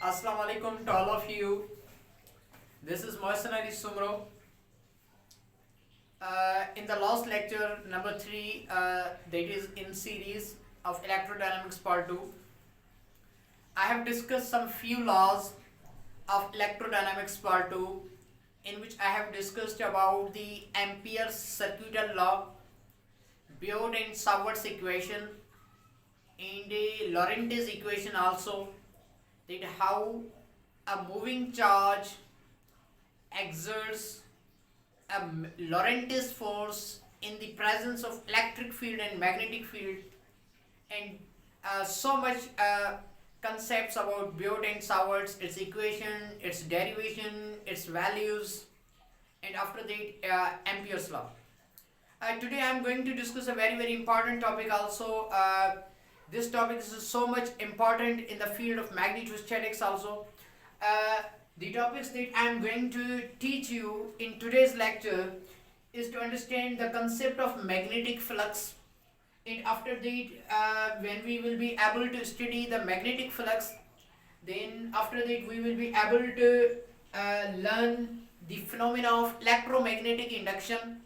Assalamu alaikum to all of you. This is Mohsen Ali Sumro. In the last lecture, number 3, that is in series of electrodynamics part 2, I have discussed some few laws of electrodynamics part 2, in which I have discussed about the Ampere's circuital law, Biot and Savart's equation, and Lorentz equation also, that how a moving charge exerts a Lorentz force in the presence of electric field and magnetic field, and so much concepts about Biot and Savart's, its equation, its derivation, its values, and after that Ampere's law. Today I am going to discuss a very important topic also. This topic is so much important in the field of magnetostatics also. The topics that I am going to teach you in today's lecture is to understand the concept of magnetic flux, and after that when we will be able to study the magnetic flux, then after that we will be able to learn the phenomena of electromagnetic induction,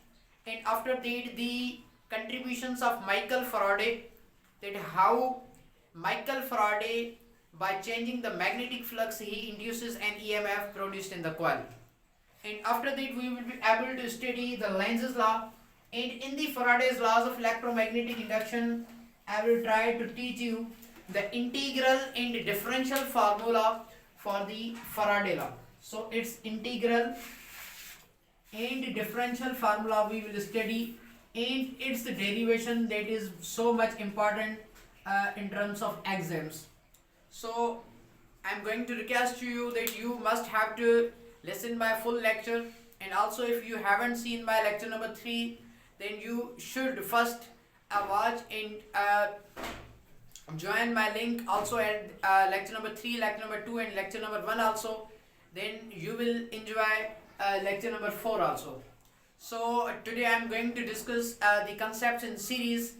and after that the contributions of Michael Faraday, that how Michael Faraday, by changing the magnetic flux, he induces an EMF produced in the coil. And after that we will be able to study the Lenz's law, and in the Faraday's laws of electromagnetic induction I will try to teach you the integral and differential formula for the Faraday law. So its integral and differential formula we will study, and its derivation, that is so much important in terms of exams. So I'm going to request to you that you must have to listen my full lecture, and also if you haven't seen my lecture number 3, then you should first watch and join my link also at lecture number 3, lecture number 2 and lecture number 1 also. Then you will enjoy lecture number 4 also. So today I am going to discuss the concepts in series,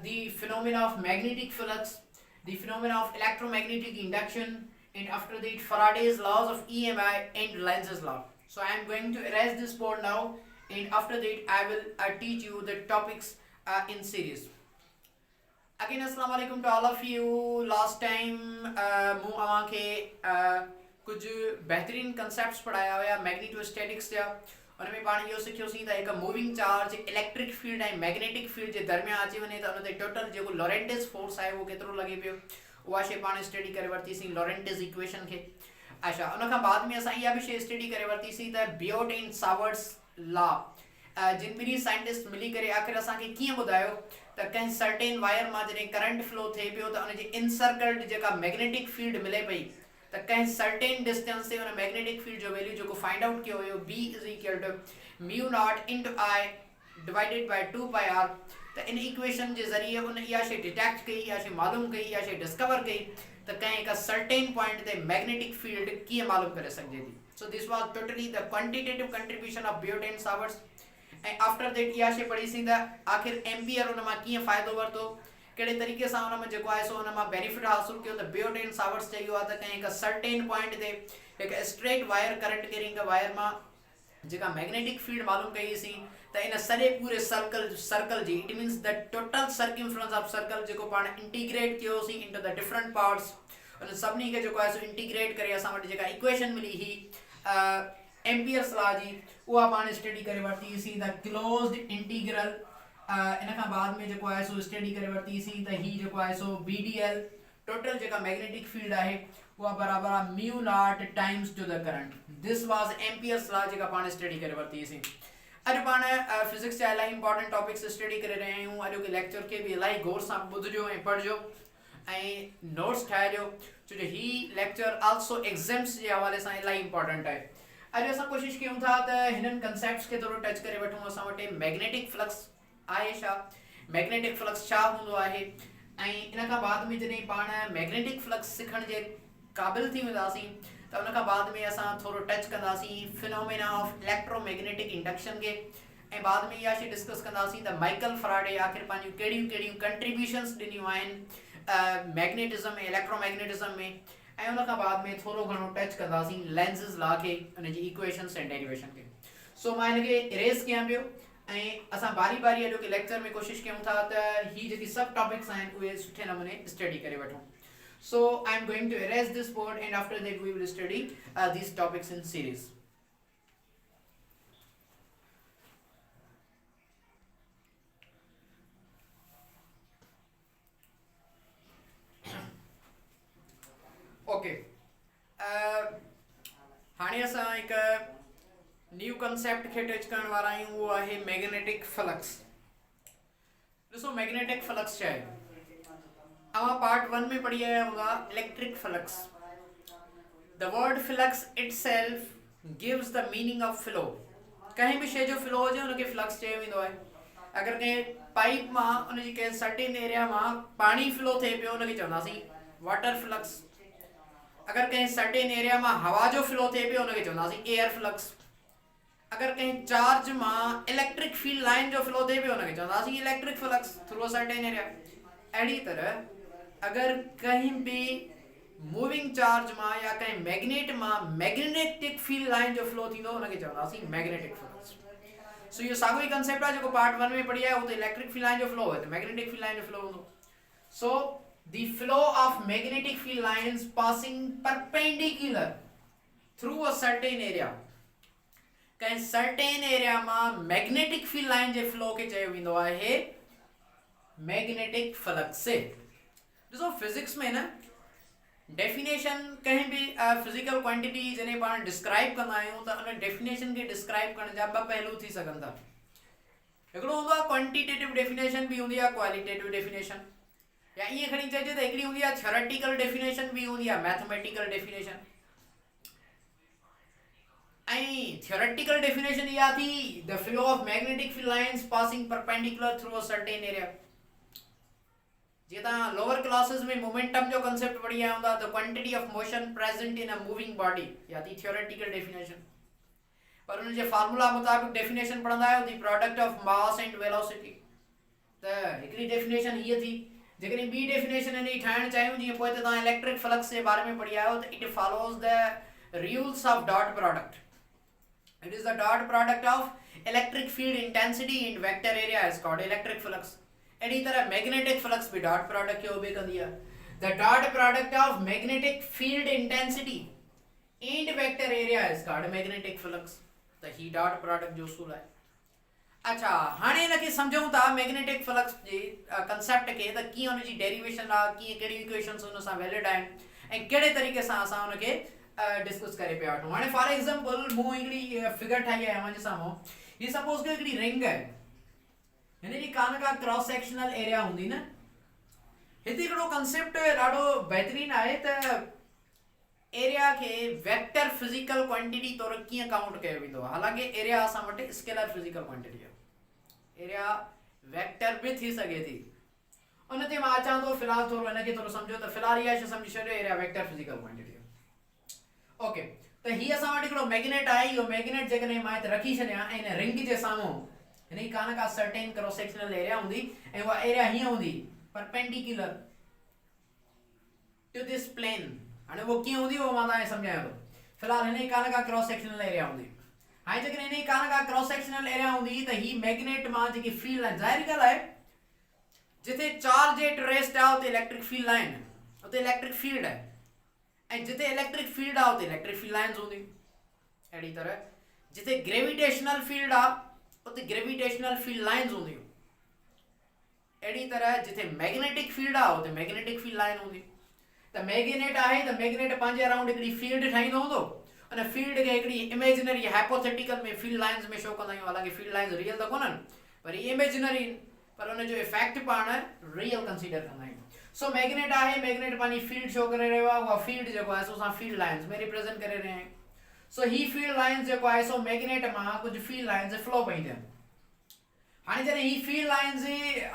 the phenomena of magnetic flux, the phenomena of electromagnetic induction, and after that Faraday's laws of EMI and Lenz's law. So I am going to erase this board now, and after that I will teach you the topics in series. Again, assalamu alaikum to all of you. Last time मूं अवां खे कुछ बेहतरीन concepts पढ़ाया हुआ magnetostatics जा, उन में पाण इहो सिखियोसीं त हिकु मूविंग चार्ज इलेक्ट्रिक फील्ड ऐं मैग्नेटिक फील्ड जे दरमियान अची वञे त उन ते टोटल जेको लॉरेंटिस फोर्स आहे उहो केतिरो लॻे पियो, उहा शइ पाण स्टडी करे वरितीसीं लॉरेंटिस इक्वेशन खे. अच्छा, उन खां बाद में असां इहा बि शइ स्टडी करे वरितीसीं त बियोट एंड सावर्ट्स लॉ, जिन ॿिन्ही साइंटिस्ट मिली करे आख़िर असांखे कीअं ॿुधायो त कंहिं सर्टेन वायर मां जॾहिं करंट फ्लो थिए पियो त उनजी इनसर्कल्ड जेका मैग्नेटिक फील्ड मिले पई, त कंहिं सर्टेन डिस्टेंस ते उन मैग्नेटिक फील्ड जो वैल्यू जेको फाइंड आउट कयो हुयो B is equal to mu naught into I divided by 2 pi r. त इन इक्वेशन जे ज़रिए उन इहा शइ डिटेक्ट कई, इहा शइ मालूम कई, इहा शइ डिस्कवर कई त कंहिं हिकु सर्टेन पॉइंट ते मैग्नेटिक फील्ड कीअं मालूम करे सघिजे थी. So this was totally the quantitative contribution of Biot and Savart's. ऐं आफ्टर दैट इहा शइ पढ़ीसीं त आख़िर एम्पियर उन मां कीअं फ़ाइदो वरितो, कहिड़े तरीक़े सां उन में जेको आहे सो उन मां बेनिफिट हासिल कयो. त बियोट एंड सावर्ट्स चयो आहे त कंहिं हिकु सर्टेन पॉइंट ते हिकु straight wire current carrying wire मां जेका मैग्नेटिक फील्ड मालूम कईसीं त इन सॼे पूरे सर्कल जी, it means the total circumference of circle जेको पाण इंटीग्रेट कयोसीं इनटू द डिफरेंट पार्ट्स, उन सभिनी खे जेको आहे सो इंटीग्रेट करे असां वटि जेका इक्वेशन मिली ही एम्पियर्स लॉ जी, उहा पाण स्टडी करे वरितीसीं द क्लोज्ड इंटीग्रल. इन खां बाद में जेको आहे सो स्टडी करे वरितीसीं त ही जेको आहे सो BDL टोटल जेका मैग्नेटिक फील्ड आहे उहा बराबर आहे mu naught times to the current. This was Ampere's law जेका पाण स्टडी करे वरितीसीं. अॼु पाण फिजिक्स जा इलाही इंपॉर्टेंट टॉपिक्स स्टडी करे रहिया आहियूं. अॼु के लेक्चर खे बि इलाही गौर सां ॿुधजो ऐं पढ़जो ऐं नोट्स ठाहिजो, छो जो ही लेक्चर आल्सो एग्ज़ाम्स जे हवाले सां इलाही इंपॉर्टेंट आहे. अॼु असां कोशिशि कयूं था त हिननि कंसेप्ट्स खे थोरो टच करे वठूं. असां वटि मैग्नेटिक फ्लक्स आहे छा, मैग्नेटिक फ्लक्स छा हूंदो आहे, ऐं इन खां बाद में जॾहिं पाण मैग्नेटिक फ्लक्स सिखण जे क़ाबिल थी वेंदासीं त उन खां बाद में असां थोरो टच कंदासीं फिनोमेना ऑफ इलेक्ट्रोमैग्नेटिक इंडक्शन खे, ऐं बाद में इहा शइ डिस्कस कंदासीं त माइकल फराडे आख़िर पंहिंजूं कहिड़ियूं कहिड़ियूं कंट्रीब्यूशन्स ॾिनियूं आहिनि मैग्नेटिज़म ऐं इलेक्ट्रोमैग्नेटिज़म में, ऐं उन खां बाद में थोरो घणो टच कंदासीं लेंसिस लॉ खे, उन जी इक्वेशन्स एंड डेरिवेशन खे। सो मां हिनखे इरेज़ कयां पियो ऐं असां बारी बारी अॼोके लेक्चर में कोशिशि कयूं था त ही जेकी सब टॉपिक्स आहिनि उहे सुठे नमूने स्टडी करे वठूं। So I am going to erase this board and after that we will study these topics in series. Okay. हाणे असां हिकु न्यू कंसेप्ट खे टच करण वारा आहियूं, उहो आहे मैग्नेटिक फ्लक्स। ॾिसो मैग्नेटिक फ्लक्स छा आहे? अवां पार्ट 1 में पढ़ी आया होगा electric flux. The word flux itself gives the meaning of flow. कहीं भी शइ जो फ्लो हुजे उनखे फ्लक्स चयो वेंदो आहे। अगर कंहिं पाइप मां उन जी कंहिं सर्टेन एरिया मां पानी फ्लो थिए पियो उनखे चवंदासीं वाटर फ्लक्स। अगर कहीं सर्टेन एरिया में हवा जो फ्लो थे पे उनके चवंदासीं एयर फ्लक्स। अगर कहीं चार्ज में इलेक्ट्रिक फील्ड लाइन जो फ्लो थे पे उनके चवंदासीं electric flux through a certain area. अड़ी तरह अगर कहीं भी मूविंग चार्ज में या कहीं मैग्नेट में मैग्नेटिक फील्ड लाइन जो फ्लो थींदो उनके चवंदासीं मैग्नेटिक फ्लक्स। सो ये सागो ही कंसेप्ट है जो पार्ट 1 में पढ़ी है, वो तो इलेक्ट्रिक फील्ड लाइन जो फ्लो है तो मैग्नेटिक फील्ड लाइन जो फ्लो होंदो। So the flow of magnetic field lines passing perpendicular through a certain area। कहीं certain area में magnetic field line जे flow के चयो वेंदो आहे magnetic flux से। ॾिसो फिजिक्स में ना डेफिनेशन कहीं भी फिजिकल क्वांटिटी जने पाण डिस्क्राइब कंदा आहियूं त उन डेफिनेशन खे डिस्क्राइब करण जा ॿ पहलू थी सघनि था। हिकिड़ो हूंदो आहे क्वांटिटेटिव डेफिनेशन, ॿी हूंदी आहे क्वालिटेटिव डेफिनेशन। या ये खणी चइजे त हिकिड़ी हूंदी आहे थ्योरेटिकल डेफिनेशन, ॿी हूंदी आहे मैथमेटिकल डेफिनेशन। ऐं थ्योरेटिकल डेफिनेशन इहा थी the flow of magnetic field lines passing perpendicular through a certain area. जीअं तव्हां लोअर क्लासेस में मोमेंटम जो कंसेप्ट पढ़ी आया हूंदा the quantity of motion present in a moving body, या थी थ्योरेटिकल डेफिनेशन। पर उन जे फार्मूला मुताबिक डेफिनेशन पढ़ंदा आहियो the product of mass and velocity. त हिकिड़ी डेफिनेशन हीअ थी। जेकॾहिं ॿी डेफिनेशन इन जी ठाहिणु चाहियूं जीअं पोइ त तव्हां इलेक्ट्रिक फ्लक्स जे बारे में पढ़ी आयो त it follows the rules of dot product. It is the dot product of electric field intensity in vector area is called electric flux. अहिड़ी तरह मैग्नेटिक फ्लक्स भी डॉट प्रोडक्ट खे ओबे कंदी आहे। The dot product of magnetic field intensity and vector area is called magnetic flux. त ही dot product जो उसूल आहे। अच्छा, हाणे इनखे सम्झूं था मैग्नेटिक फ्लक्स जे कंसेप्ट खे त कीअं उन जी डेरिवेशन आहे, कीअं कहिड़ी इक्वेशन्स उन सां वैलिड आहिनि ऐं कहिड़े तरीक़े सां असां उनखे डिस्कस करे पिया वठूं। हाणे फॉर एग्जांपल मूं हिकिड़ी फिगर ठाही आहे मुंहिंजे साम्हूं। हीअ सपोज कयो हिकिड़ी रिंग आहे, हिन जी कान का क्रॉस सेक्शनल एरिया हूंदी न। हिते हिकिड़ो कंसेप्ट ॾाढो बहितरीन आहे त एरिया खे वेक्टर फिजिकल क्वांटिटी तौर कीअं काउंट कयो वेंदो आहे। हालांकि एरिया असां वटि स्केलर फिजिकल क्वांटिटी आहे, एरिया वेक्टर भी थी सके थी। उन ते मां अचां थो, फिलहाल थोरो हिनखे थोरो सम्झो त फिलहाल इहा शइ सम्झी छॾियो एरिया वेक्टर फिजिकल क्वांटिटी आहे। ओके, त हीअ असां वटि हिकिड़ो मैग्नेट आहे। इहो मैग्नेट जेकॾहिं मां हिते रखी छॾियां ऐं हिन रिंग जे साम्हूं हिन जी कान का सर्टेन क्रॉस सेक्शनल एरिया हूंदी ऐं उहा एरिया हीअं हूंदी परपेंडिकुलर टू दिस प्लेन। हाणे वो कीअं हूंदी उहो मां तव्हांखे सम्झायां थो। फिलहाल हिन जी कान का क्रॉस सेक्शनल एरिया हूंदी। हाणे जेकॾहिं हिन जी कान का क्रॉस सेक्शनल एरिया हूंदी त ही मैग्नेट मां जेकी फील्ड आहे, ज़ाहिर ॻाल्हि आहे जिथे चार्ज एट रेस्ट आहे उते इलेक्ट्रिक फील्ड लाइन, उते इलेक्ट्रिक फील्ड आहे, ऐं जिथे इलेक्ट्रिक फील्ड आहे उते इलेक्ट्रिक फील्ड लाइन्स हूंदी। अहिड़ी तरह जिथे ग्रेविटेशनल फील्ड आहे उते ग्रेविटेशनल फील्ड लाइन्स हूंदियूं। अहिड़ी तरह जिथे मैग्नेटिक फील्ड आहे उते मैग्नेटिक फील्ड लाइन हूंदी। त मैग्नेट आहे त मैग्नेट पंहिंजे अराउंड हिकिड़ी फील्ड ठाहींदो हूंदो। उन फील्ड खे हिकिड़ी इमेजिनरी हाइपोथेटिकल में फील्ड लाइन्स में शो कंदा आहियूं। हालांकि फील्ड लाइन्स रियल त कोन्हनि, पर इमेजिनरी, पर उन जो इफेक्ट पाण रियल कंसीडर कंदा आहियूं। सो मैग्नेट आहे, मैग्नेट पंहिंजी फील्ड शो करे रहियो आहे। उहा फील्ड जेको आहे सो असां फील्ड लाइन्स में रिप्रेजेंट करे रहिया आहियूं। सो ही फील्ड लाइन्स जेको आहे सो मैग्नेट मां कुझु फील्ड लाइन्स फ्लो पई थियनि। हाणे जॾहिं ही फील्ड लाइन्स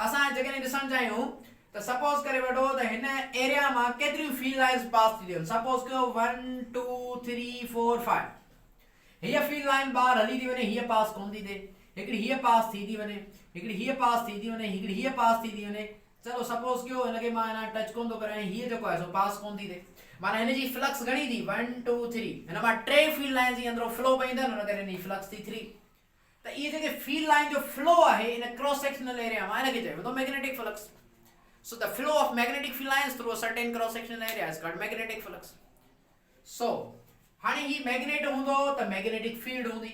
असां जेकॾहिं ॾिसणु चाहियूं त सपोज करे वठो त हिन एरिया मां केतिरियूं फील्ड लाइन्स पास थी थियनि। सपोज कयो 1 2 3 4 5। हीअ फील्ड लाइन ॿाहिरि हली थी वञे, हीअ पास कोन थी थिए। हिकिड़ी हीअ पास थी वञे, हिकिड़ी हीअ पास थी वञे, हिकिड़ी हीअ पास थी वञे। चलो सपोज कयो इनके मां ना टच कोन तो करे ही जो है सो पास कोन थी दे माने हिन जी फ्लक्स घणी थी 1 2 3 हिन मां टे फील्ड लाइन जी अंदर फ्लो पईंदा न करे नी फ्लक्स थी 3 तो ये जेके फील्ड लाइन जो फ्लो है इन क्रॉस सेक्शनल एरिया में इनके चयो तो magnetic flux so the flow of magnetic field lines through a certain cross sectional area is called magnetic flux so हाणे ही मैग्नेट हूंदो त मैग्नेटिक फील्ड हूंदी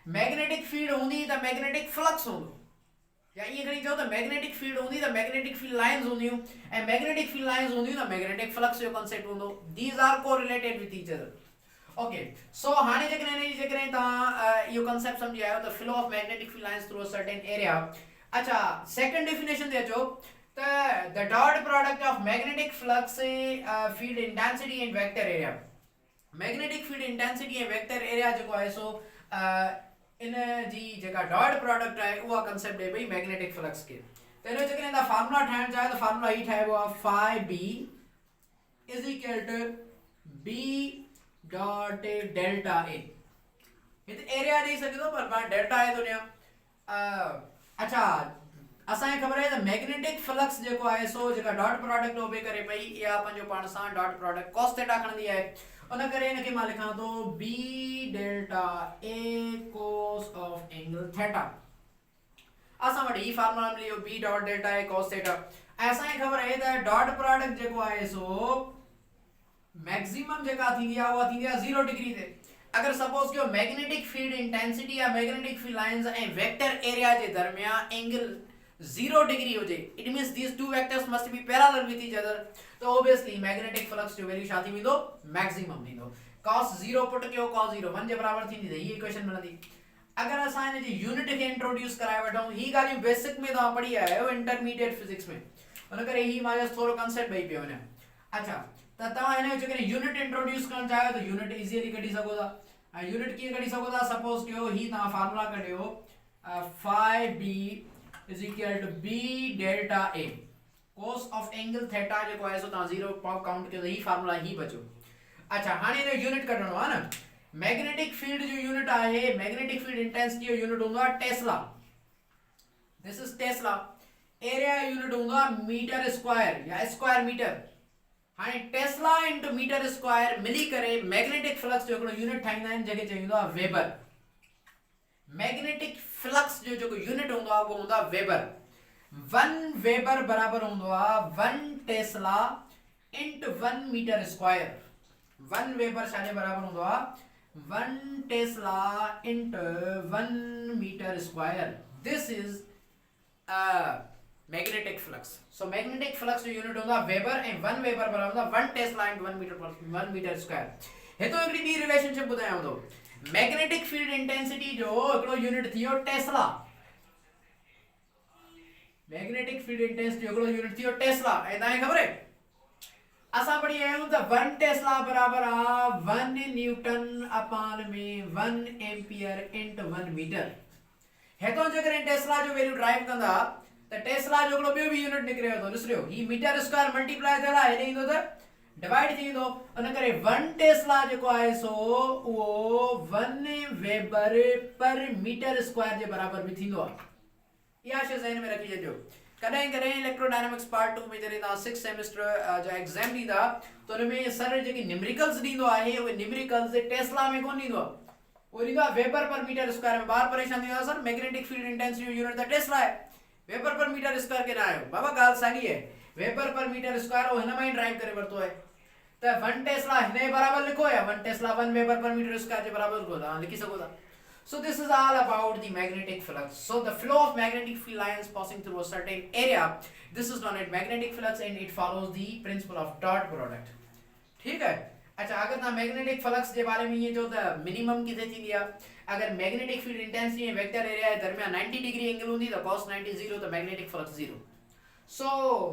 मैग्नेटिक फील्ड हूंदी त मैग्नेटिक फ्लक्स हूंदो या ये खणी चओ त मैग्नेटिक फील्ड हूंदी त मैग्नेटिक फील्ड लाइंस हूंदियूं ऐं मैग्नेटिक फील्ड लाइंस हूंदियूं त मैग्नेटिक फ्लक्स जो कांसेप्ट हूंदो these are correlated with each other okay so हाणे जेकॾहिं तव्हां इहो कांसेप्ट सम्झी आयो त flow of magnetic field lines through a certain area अच्छा सेकंड डेफिनेशन ते अचो the dot product of magnetic flux field intensity and vector area magnetic field intensity and vector area जो है सो इन जी जेका डॉट प्रोडक्ट है उहा कांसेप्ट है भाई मैग्नेटिक फ्लक्स के तो इन जेकॾहिं तव्हां फार्मूला ठाहिण चाहियो त फार्मूला ही ठाहिबो आहे phi b is equal to b dot delta a हिते एरिया ॾेई सघे थो पर पाण डेल्टा आहे थो ॾियां अच्छा असांखे ख़बर है त मैग्नेटिक फ्लक्स जेको आहे सो जेका डॉट प्रोडक्ट ओबे करे पई या पंहिंजो पाण सां डॉट प्रोडक्ट cos थीटा खणंदी आहे उन करे इनखे मां लिखां थो b delta a cos of angle theta असां वटि ही फार्मूला मिलियो b dot delta a cos theta ऐं असांखे ख़बर आहे त डॉट प्रोडक्ट जेको आहे सो मैक्सिमम जेका थींदी आहे उहा थींदी आहे 0 डिग्री ते अगर सपोज कयो मैग्नेटिक फील्ड इंटेंसिटी या मैग्नेटिक फील्ड लाइंस ऐं वेक्टर एरिया जे दरमियान एंगल 0 डिग्री हो जाए it means these two vectors must be parallel with each other तो obviously magnetic flux जो वैल्यू शादी मिलो मैक्सिमम मिलो cos 0 पुट कयो cos 0 1 जे बराबर थींदी त ही इक्वेशन मिलंदी अगर असां इन जी यूनिट खे इंट्रोड्यूस कराए वठूं ही गालियूं बेसिक में तव्हां पढ़ी आयो इंटरमीडिएट फिजिक्स में उन करे ही मां जस्ट थोरो कांसेप्ट ॾेई पियो वञा अच्छा त तव्हां हिन जो जेकॾहिं यूनिट इंट्रोड्यूस करणु चाहियो त यूनिट इजीली कढी सघो था ऐं यूनिट कीअं कढी सघो था सपोज कयो ही तव्हां फार्मूला कढियो phi b is equal to b delta a cos of angle theta जेको आहे सो तव्हां 0 काउंट कयो त ही फार्मूला ही बचो अच्छा हाणे इहो यूनिट कढणो आहे न मैग्नेटिक फील्ड जो यूनिट आहे मैग्नेटिक फील्ड इंटेंसिटी जो यूनिट हूंदो आहे Tesla this is Tesla area unit हूंदो आहे मीटर स्क्वायर या स्क्वायर मीटर हाणे टेस्ला इनटू मीटर स्क्वायर मिली करे मैग्नेटिक फ्लक्स जो हिकिड़ो यूनिट ठाहींदा आहिनि जंहिंखे चईंदो आहे वेबर मैग्नेटिक फ्लक्स जो जो यूनिट होंदो आ वो होंदा वेबर 1 वेबर बराबर होंदो आ 1 tesla into 1 metre square 1 weber छाजे बराबर होंदो आ 1 tesla into 1 metre square this is magnetic flux so magnetic flux जो यूनिट होंदा वेबर एंड 1 वेबर बराबर होंदा 1 टेस्ला इनटू 1 मीटर स्क्वायर हेतो एकड़ी बी रिलेशनशिप बुधायां तो मैग्नेटिक फील्ड इंटेंसिटी जो एकड़ो यूनिट थियो टेस्ला मैग्नेटिक फील्ड इंटेंसिटी एकड़ो यूनिट थियो टेस्ला ए ताई खबर है असा पढ़ी आयो त 1 टेस्ला बराबर आ 1 न्यूटन अपॉन में 1 एम्पियर इनटू 1 मीटर हेतो जेकर टेस्ला जो वैल्यू ड्राइव कंदा त टेस्ला जो एकड़ो बे भी यूनिट निकरियो तो ॾिसरियो ही मीटर स्क्वायर मल्टीप्लाई थियला हेॾे ईंदो त डिवाइड थी दो उन करे 1 टेस्ला जो है सो वो 1 वेबर पर मीटर स्क्वायर जे बराबर भी थींदो आहे या शे ज़हन में रखी जजो कॾहिं इलेक्ट्रोडायनामिक्स पार्ट 2 में जरे ता 6 सेमेस्टर जो एग्जाम दीदा तो उन में सर जेकी न्यूमेरिकल्स दींदो आहे वो न्यूमेरिकल्स टेस्ला में कोन दींदो वो दींदो वेबर पर मीटर स्क्वायर में बार परेशान थींदो sir magnetic field intensity unit the Tesla है वेबर पर मीटर स्क्वायर के ना आयो बाबा गाल सागी है वेबर पर मीटर स्क्वायर वो हिन में ड्राइव करे वरतो है तो 1 टेस्ला हिने बराबर लिखो या 1 tesla 1 weber per metre square के बराबर लिखो ता लिखी सको ता so this is all about the magnetic flux so the flow of magnetic field lines passing through a certain area this is known as magnetic flux and it follows the principle of dot product ठीक है अच्छा अगर ता magnetic flux के बारे में ये जो द मिनिमम किथे थी दिया अगर magnetic field intensity and vector area के दरमियान 90 डिग्री एंगल हुंदी तो cos 90 0 तो मैग्नेटिक फ्लक्स 0 सो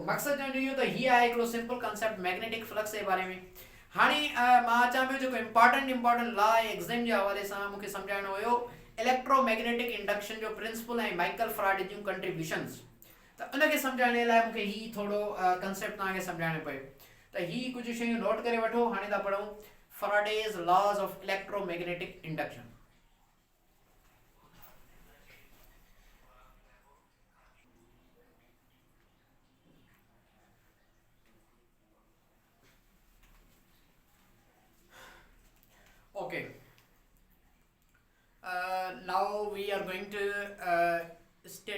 मकसद जो इहो त ही आहे हिकिड़ो सिंपल कांसेप्ट मैग्नेटिक फ्लक्स जे बारे में हाणे मां अचां पियो जेको इंपॉर्टेंट लॉ एग्जाम जे हवाले सां मूंखे सम्झाइणो हुयो इलेक्ट्रोमैग्नेटिक इंडक्शन जो प्रिंसिपल ऐं माइकल फैराडे जूं कंट्रीब्यूशंस त उनखे सम्झाइण लाइ मूंखे ही थोरो कांसेप्ट तव्हांखे सम्झाइणो पियो त ही कुझु शयूं नोट करे वठो हाणे था पढ़ूं Faraday's laws of electromagnetic induction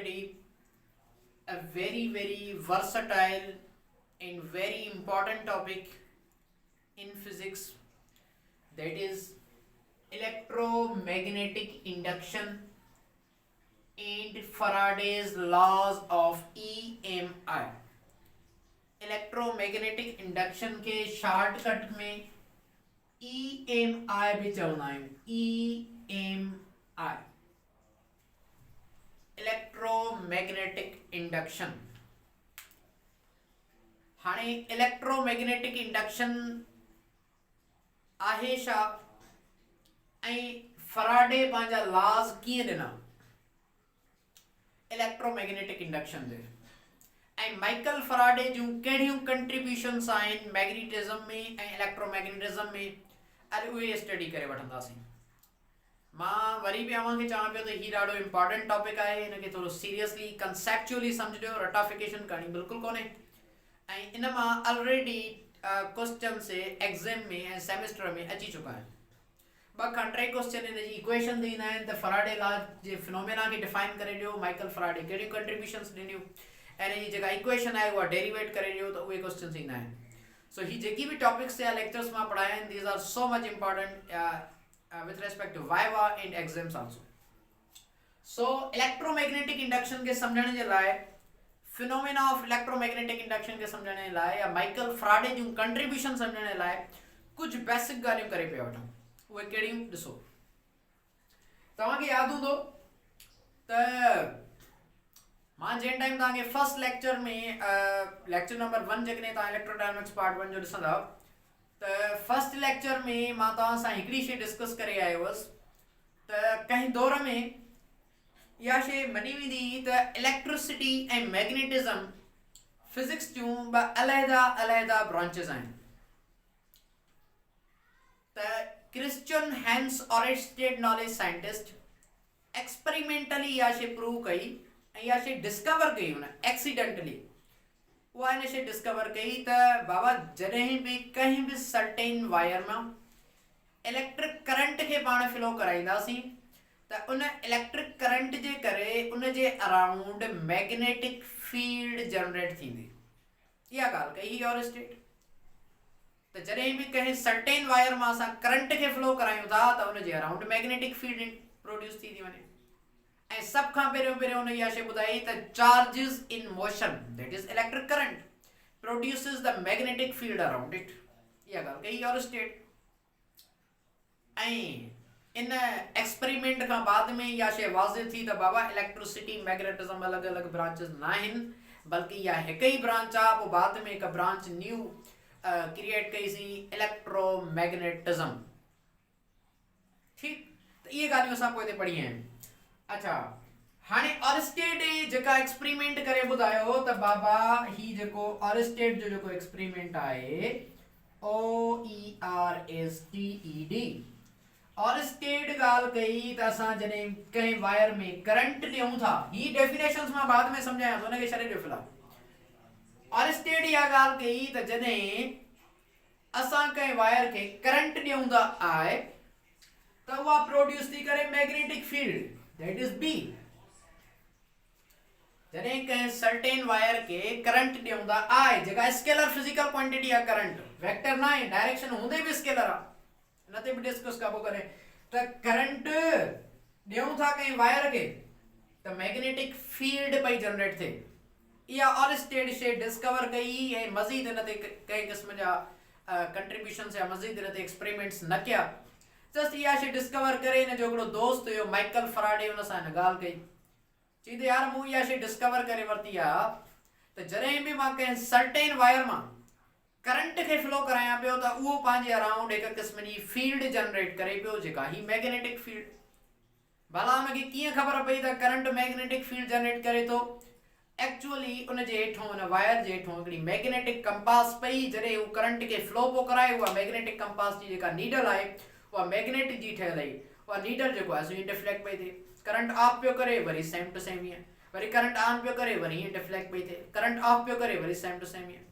study a very versatile and very important topic in physics, that is electromagnetic induction and Faraday's laws of EMI. Electromagnetic induction के शॉर्टकट में EMI भी चलना है. EMI electromagnetic induction. हाणे electromagnetic induction आहे छा ऐं Faraday पंहिंजा लॉज कीअं ॾिना इलेक्ट्रोमैग्नेटिक इंडक्शन जे, ऐं माइकल फराडे जूं कहिड़ियूं कंट्रीब्यूशन्स आहिनि मैग्नेटिज्म में ऐं इलेक्ट्रोमैग्नेटिज्म में, अॼु उहे स्टडी करे वठंदासीं. मां वरी बि अव्हांखे चवां पियो त हीउ ॾाढो इम्पॉर्टेंट टॉपिक आहे. हिनखे थोरो सीरियसली कंसेप्चुअली सम्झिजो. रटाफिकेशन करणी बिल्कुलु कोन्हे. ऐं इन मां ऑलरेडी क्वेश्चन्स एग्ज़ाम में ऐं सेमेस्टर में अची चुका आहिनि. ॿ खां टे क्वेश्चन हिन जी इक्वेशन ॾींदा आहिनि त फराडे लॉ जे फिनोमेना खे डिफाइन करे ॾियो. माइकल फराडे कहिड़ियूं कंट्रीब्यूशन्स ॾिनियूं ऐं हिन जी जेका इक्वेशन आहे उहा डेरिवेट करे ॾियो, त उहे क्वेश्चन्स ईंदा आहिनि. सो ही जेकी बि टॉपिक्स या लेक्चर्स मां पढ़ाया आहिनि, these are so much important with respect to viva and exams also. So electromagnetic induction के समझण जे लाइ, phenomena of electromagnetic induction के समझण जे लाइ या माइकल फराडे जूं कंट्रीब्यूशन समझण जे लाइ कुछ बेसिक ॻाल्हियूं करे पिया वठूं. उहे कहिड़ियूं ॾिसो. तव्हांखे यादि हूंदो त मां जंहिं टाइम तव्हांखे फर्स्ट लेक्चर में लेक्चर नंबर 1 जेकॾहिं तव्हां इलेक्ट्रोडायनेमिक्स पार्ट 1 जो ॾिसंदा त फर्स्ट लेक्चर में मां तव्हां सां हिकिड़ी शइ डिस्कस करे आयो हुअसि त कंहिं दौर में इहा शइ मञी वेंदी हुई त इलेक्ट्रिसिटी ऐं मैग्नेटिज़म फिज़िक्स जूं ॿ अलहदा ब्रांचेस आहिनि. त Christian Hans Oersted knowledge scientist experimentally इहा शइ प्रूव कई ऐं इहा शइ डिस्कवर कई हुन एक्सीडेंटली. उहा हिन शइ डिस्कवर कई त बाबा जॾहिं बि कंहिं बि सर्टेन वायर मां इलेक्ट्रिक करंट खे पाण फ्लो कराईंदासीं त उन इलेक्ट्रिक करंट जे करे उन जे अराउंड मैग्नेटिक फील्ड जनरेट थींदी. इहा ॻाल्हि कई ऑरेस्टेड. त जॾहिं बि कंहिं सर्टेन वायर मां असां करंट खे फ्लो करायूं था त उन जे अराउंड मैग्नेटिक फील्ड प्रोड्यूस थी वञे. ऐं सभ खां पहिरियों हुन इहा शइ ॿुधाई त charges in motion, that is electric current, produces the magnetic field around it. इहा ॻाल्हि कई ऑरेस्टेड. ऐं इन एक्सपेरिमेंट खां बाद में इहा शइ वाज़िह थी त बाबा इलेक्ट्रिसिटी मैग्नेटिज़म अलॻि अलॻि ब्रांचेस न आहिनि, बल्कि इहा हिकु ई ब्रांच आहे. पोइ बाद में हिकु ब्रांच न्यू क्रिएट कईसीं, इलेक्ट्रोमैग्नेटिज़म. ठीकु. त इहे ॻाल्हियूं असां पोइ पढ़ी आहिनि. अच्छा, हाणे ऑरेस्टेड जेका एक्सपेरिमेंट करे ॿुधायो त बाबा ही जेको ऑरेस्टेड जो जेको एक्सपेरिमेंट आहे OERSTED, ऑरेस्टेड ॻाल्हि कई त असां जॾहिं कंहिं वायर में करंट ॾियूं था, ही डेफिनेशंस मां बाद में सम्झायां थो, हुनखे छॾे ॾियो फ़िलहाल. ऑरेस्टेड इहा ॻाल्हि कई त जॾहिं असां कंहिं वायर खे करंट ॾियूं था आहे त उहा प्रोड्यूस थी करे magnetic field, that is B. जॾहिं कंहिं सर्टेन वायर के करंट ॾियूं था आहे, जेका स्केलर फिजिकल क्वांटिटी आहे, करंट वेक्टर न आहे, डायरेक्शन हूंदे बि स्केलर आहे, न ते बि डिस्कस कबो करे. त करंट ॾियूं था कंहिं वायर खे त मैग्नेटिक फील्ड पई जनरेट थिए. इहा ऑरेस्टेड शइ डिस्कवर कई ऐं मज़ीद हिन ते कंहिं क़िस्म जा कंट्रीब्यूशन्स या मज़ीद हिन ते एक्सपेरिमेंट्स न कया. जस्ट इहा शइ डिस्कवर करे हिन जो हिकिड़ो दोस्त हुयो माइकल फराडे, हुन सां हिन ॻाल्हि कई. चई त यार मूं इहा शइ डिस्कवर करे वरिती आहे त जॾहिं बि मां कंहिं सर्टेन वायर मां करंट खे फ्लो करायां पियो त उहो पंहिंजे अराउंड हिकु क़िस्म जी फील्ड जनरेट करे पियो, जेका ही मैग्नेटिक फील्ड. भला हुनखे कीअं ख़बर पई त करंट मैग्नेटिक फील्ड जनरेट करे थो? एक्चुअली उन जे हेठों, उन वायर जे हेठों हिकिड़ी मैग्नेटिक कंपास पई. जॾहिं हू करंट खे फ्लो पियो कराए, उहा मैग्नेटिक कंपास जी जेका नीडल आहे उहा मैग्नेट जी ठहियल आई. उहा नीडल जेको आहे सो डिफ्लेक्ट पई थिए. करंट ऑफ पियो करे, वरी सेम टू सेम ईअं. वरी करंट ऑन पियो करे, वरी हीअं डिफ्लेक्ट पई थिए. करंट ऑफ पियो करे, वरी सेम टू सेम ईअं.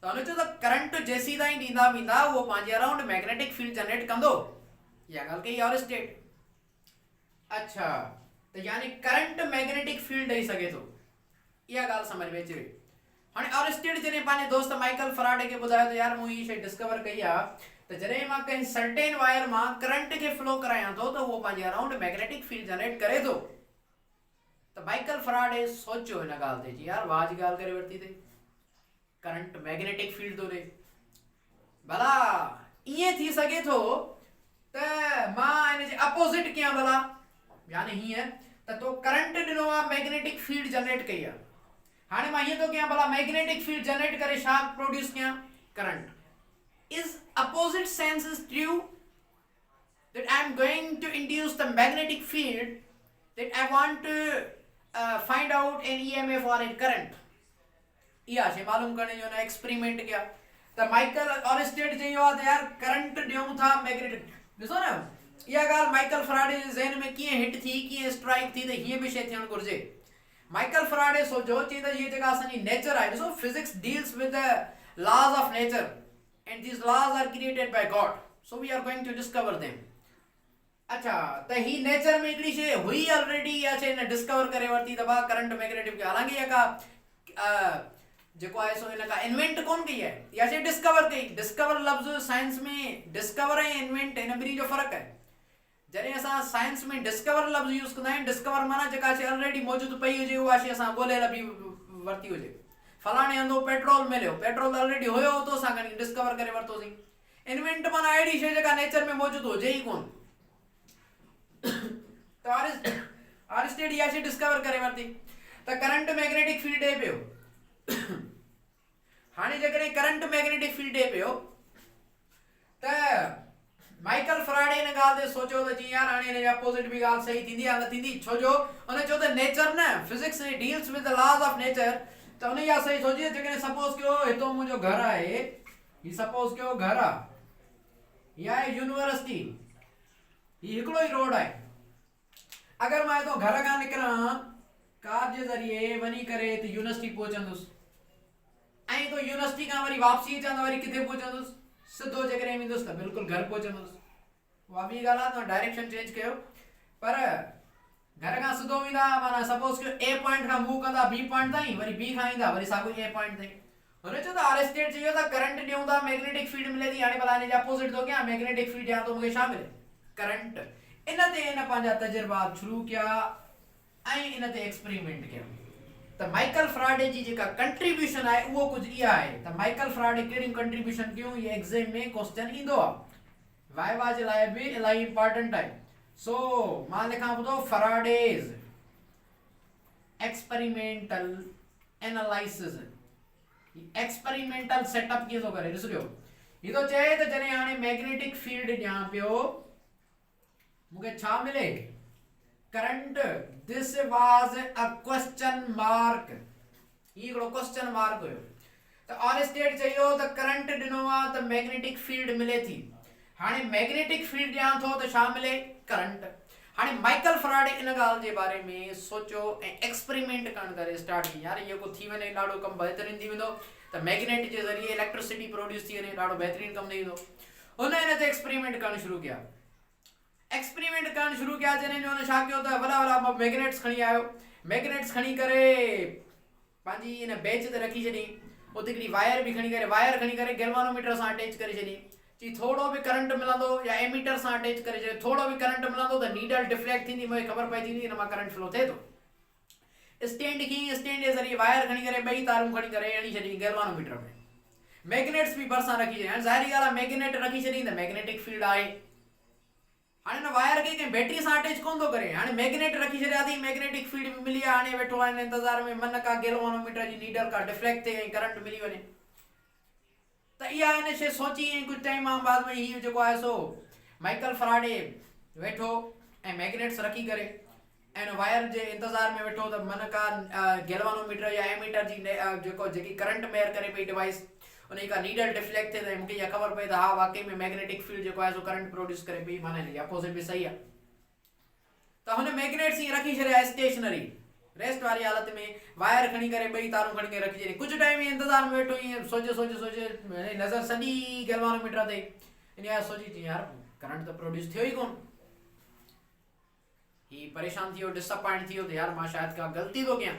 त हुन चयो त करंट जेसीं ताईं ॾींदा वेंदा उहो पंहिंजे अराउंड मैग्नेटिक फील्ड जनरेट कंदो. इहा ॻाल्हि कई ऑरेस्टेड. अच्छा, तो यानी करंट मैग्नेटिक फील्ड ॾेई सघे थो। इहा ॻाल्हि समझ में अचे। हाणे ऑरिस्टेड जॾहिं पंहिंजे दोस्त माइकल फराडे खे ॿुधायो त यार मूं हीअ शइ डिस्कवर कई आहे त जॾहिं मां कंहिं सर्टेन वायर मां करंट खे फ्लो करायां थो त उहो पंहिंजे अराउंड मैग्नेटिक फील्ड जनरेट करे थो। त माइकल फराडे सोचियो हिन ॻाल्हि ते, यार वाह जी ॻाल्हि करे वरिती अथई, करंट मैग्नेटिक फील्ड थो ॾे। भला ईअं थी सघे थो त मां हिन जे अपोज़िट कयां भला, यानी हीअं त तो करंट ॾिनो आहे मैग्नेटिक फील्ड जनरेट कई आहे। हाणे मां हीअं थो कयां भला मैग्नेटिक फील्ड जनरेट करे छा प्रोड्यूस कयां, current. Is opposite sense is true that I am going to induce the magnetic field that I want to find out an EMF or a current। इहा शइ मालूम करने जो ना एक्सपेरिमेंट किया त माइकल ऑरिस्टेड चयो आहे त यार करंट ॾियूं था मैग्नेटिक। ॾिसो न इहा ॻाल्हि माइकल फराडे जे ज़हन में कीअं हिट थी, कीअं स्ट्राइक थी त हीअं बि शइ थियणु घुरिजे। माइकल फराडे सोचो चई त हीअ जेका असांजी नेचर आहे, ॾिसो physics deals with the laws of nature and these laws are created by God, so we are going to discover them. अच्छा त ही नेचर में हिकिड़ी शइ हुई ऑलरेडी, इहा शइ न डिस्कवर करे वरिती त करंट मैग्नेटिक। हालांकि इहा का जेको आहे सो हिन का इन्वेंट कोन कई आहे, इहा शइ डिस्कवर कई। डिस्कवर लफ़्ज़ साइंस में डिस्कवर ऐं इन्वेंट हिन ॿिन्ही जो फ़र्क़ु आहे। जॾहिं असां साइंस में डिस्कवर लफ़्ज़ यूज़ कंदा आहियूं, डिस्कवर माना जेका शइ ऑलरेडी मौजूदु पई हुजे उहा शइ असां ॻोल्हे बि वरिती हुजे। फलाणे हंधो पेट्रोल मिलियो, पेट्रोल ऑलरेडी हुयो तो असां खणी डिस्कवर करे वरितोसीं। इन्वेंट माना अहिड़ी शइ जेका नेचर में मौजूदु हुजे ई कोन। तो ऑरिस्टेड इहा शइ डिस्कवर करे वरिती त करंट मैग्नेटिक फील्ड ॾे पियो। हाणे जेकॾहिं करंट मैग्नेटिक फील्ड ॾे पियो त माइकल फराडे हिन ॻाल्हि ते सोचियो त जी यार हाणे हिन जे अपोज़िट बि ॻाल्हि सही थींदी या न थींदी, छो जो हुन चयो त नेचर न physics deals with the laws of nature. त हुन इहा सही सोची जेकॾहिं सपोज कयो हितो मुंहिंजो घर आहे, ही सपोज कयो घर आहे, हीअ आहे यूनिवर्सिटी, ही हिकिड़ो ई रोड आहे। अगर मैं तो घर खां निकिरां कार जे ज़रिए वञी करे त यूनिवर्सिटी पहुचंदुसि, ऐं तो यूनिवर्सिटी खां वरी वापसी अचां त वरी किथे पहुचंदुसि, सिधो जेकॾहिं वेंदुसि त बिल्कुलु घर पहुचंदुसि। उहा बि ॻाल्हि आहे, तव्हां डायरेक्शन चेंज कयो, पर घर खां सिधो वेंदा माना सपोज कयो ए पॉइंट खां मूव कंदा बी पॉइंट ताईं, वरी बी खां ईंदा वरी साॻियो ए पॉइंट ताईं। हुन चयो त ऑरिस्टेड चयो त करंट ॾियूं था मैग्नेटिक फील्ड मिले थी, हाणे भला हिन जे अपोज़िट थो कयां मैग्नेटिक फील्ड ॾियां थो, मूंखे छा मिले, करंट। इन ते इन पंहिंजा तजुर्बात शुरू किया ऐं इन ते एक्सपेरिमेंट कया। त माइकल फराडे जी जेका कंट्रीब्यूशन आहे उहो कुझु इहा आहे त माइकल फराडे कहिड़ियूं कंट्रीब्यूशन कयूं, ये एग्ज़ाम में क्वेश्चन ईंदो आहे, वाइवा जे लाइ बि इलाही इंपॉर्टेंट आहे। सो मां लिखां ॿुधो फराडेज एक्सपेरिमेंटल एनालिसिस। एक्सपेरिमेंटल सेटअप कीअं थो करे ॾिसजो, हीअ थो चए त जॾहिं हाणे मैग्नेटिक फील्ड ॾियां पियो मूंखे छा मिले, current. This was a question mark, ही हिकिड़ो क्वेश्चन मार्क हुयो। त ऑरिस्टेड चयो त करंट ॾिनो आहे त मैग्नेटिक फील्ड मिले थी, हाणे मैग्नेटिक फील्ड ॾियां थो त छा मिले, करंट। हाणे माइकल फराडे इन ॻाल्हि जे बारे में सोचियो ऐं एक्सपेरिमेंट करण करे स्टार्ट कई, यार इहो को थी वञे ॾाढो कमु बहितरीनु थी वेंदो, त मैग्नेट जे ज़रिए इलेक्ट्रिसिटी प्रोड्यूस थी वञे, ॾाढो बहितरीनु कमु थी वेंदो। हुन हिन ते एक्सपेरिमेंट करणु शुरू कया, एक्सपेरिमेंट करणु शुरू कया। जॾहिं जो हुन छा कयो त वॾा वॾा मैग्नेट्स खणी आयो, मैग्नेट्स खणी करे पंहिंजी इन बेंच ते रखी छॾी, उते हिकिड़ी वायर बि खणी करे, वायर खणी करे गैल्वानोमीटर सां अटैच करे छॾी, चई थोरो बि करंट मिलंदो या एमीटर सां अटैच करे छॾियो, थोरो बि करंट मिलंदो त नीडल डिफ्लेक्ट थींदी, मूंखे ख़बर पइजी वेंदी हिन मां करंट फ्लो थिए थो। स्टैंड खी, स्टैंड जे ज़रिए वायर खणी करे ॿई तारूं खणी करे हणी छॾी गैल्वानोमीटर में, मैग्नेट्स बि भरिसां रखी छॾी। हाणे ज़ाहिरी ॻाल्हि आहे मैग्नेट रखी छॾी त मैग्नेटिक फील्ड आहे। हाणे न वायर खे कंहिं बैटरी सां अटैच कोन थो करे, हाणे मैग्नेट रखी छॾिया थी, मैग्नेटिक फील्ड मिली आहे, हाणे वेठो आहे इंतज़ार में मन का गैल्वानोमीटर जी नीडल का डिफ्लेक्ट थिए ऐं करंट मिली वञे। त इहा हिन शइ सोची ऐं कुझु टाइम खां बाद में हीउ जेको आहे सो माइकल फराडे वेठो ऐं मैग्नेट्स रखी करे ऐं वायर जे इंतज़ार में वेठो त मन का गैल्वानोमीटर या एमीटर जी जेको जेकी करंट मेयर करे पई डिवाइस, उन का नीडल डिफ्लेक्ट थिए त मूंखे इहा ख़बर पई त हा वाकई में मैग्नेटिक फील्ड जेको आहे सो करंट प्रोड्यूस करे पई, माना हिन अपोज़िट बि सही आहे। त हुन मैग्नेट्स हीअं रखी छॾिया स्टेशनरी रेस्ट वारी हालत में, वायर खणी करे ॿई तारूं खणी करे रखी छॾी। कुझु टाइम इंतज़ार में वेठो ईअं सोचे नज़र सॼी गैल्वानोमीटर ते, इन सोची यार करंट त प्रोड्यूस थियो ई कोन, ही परेशान थियो, डिसअपॉइंट थियो त यार मां शायद का ग़लती तो कयां।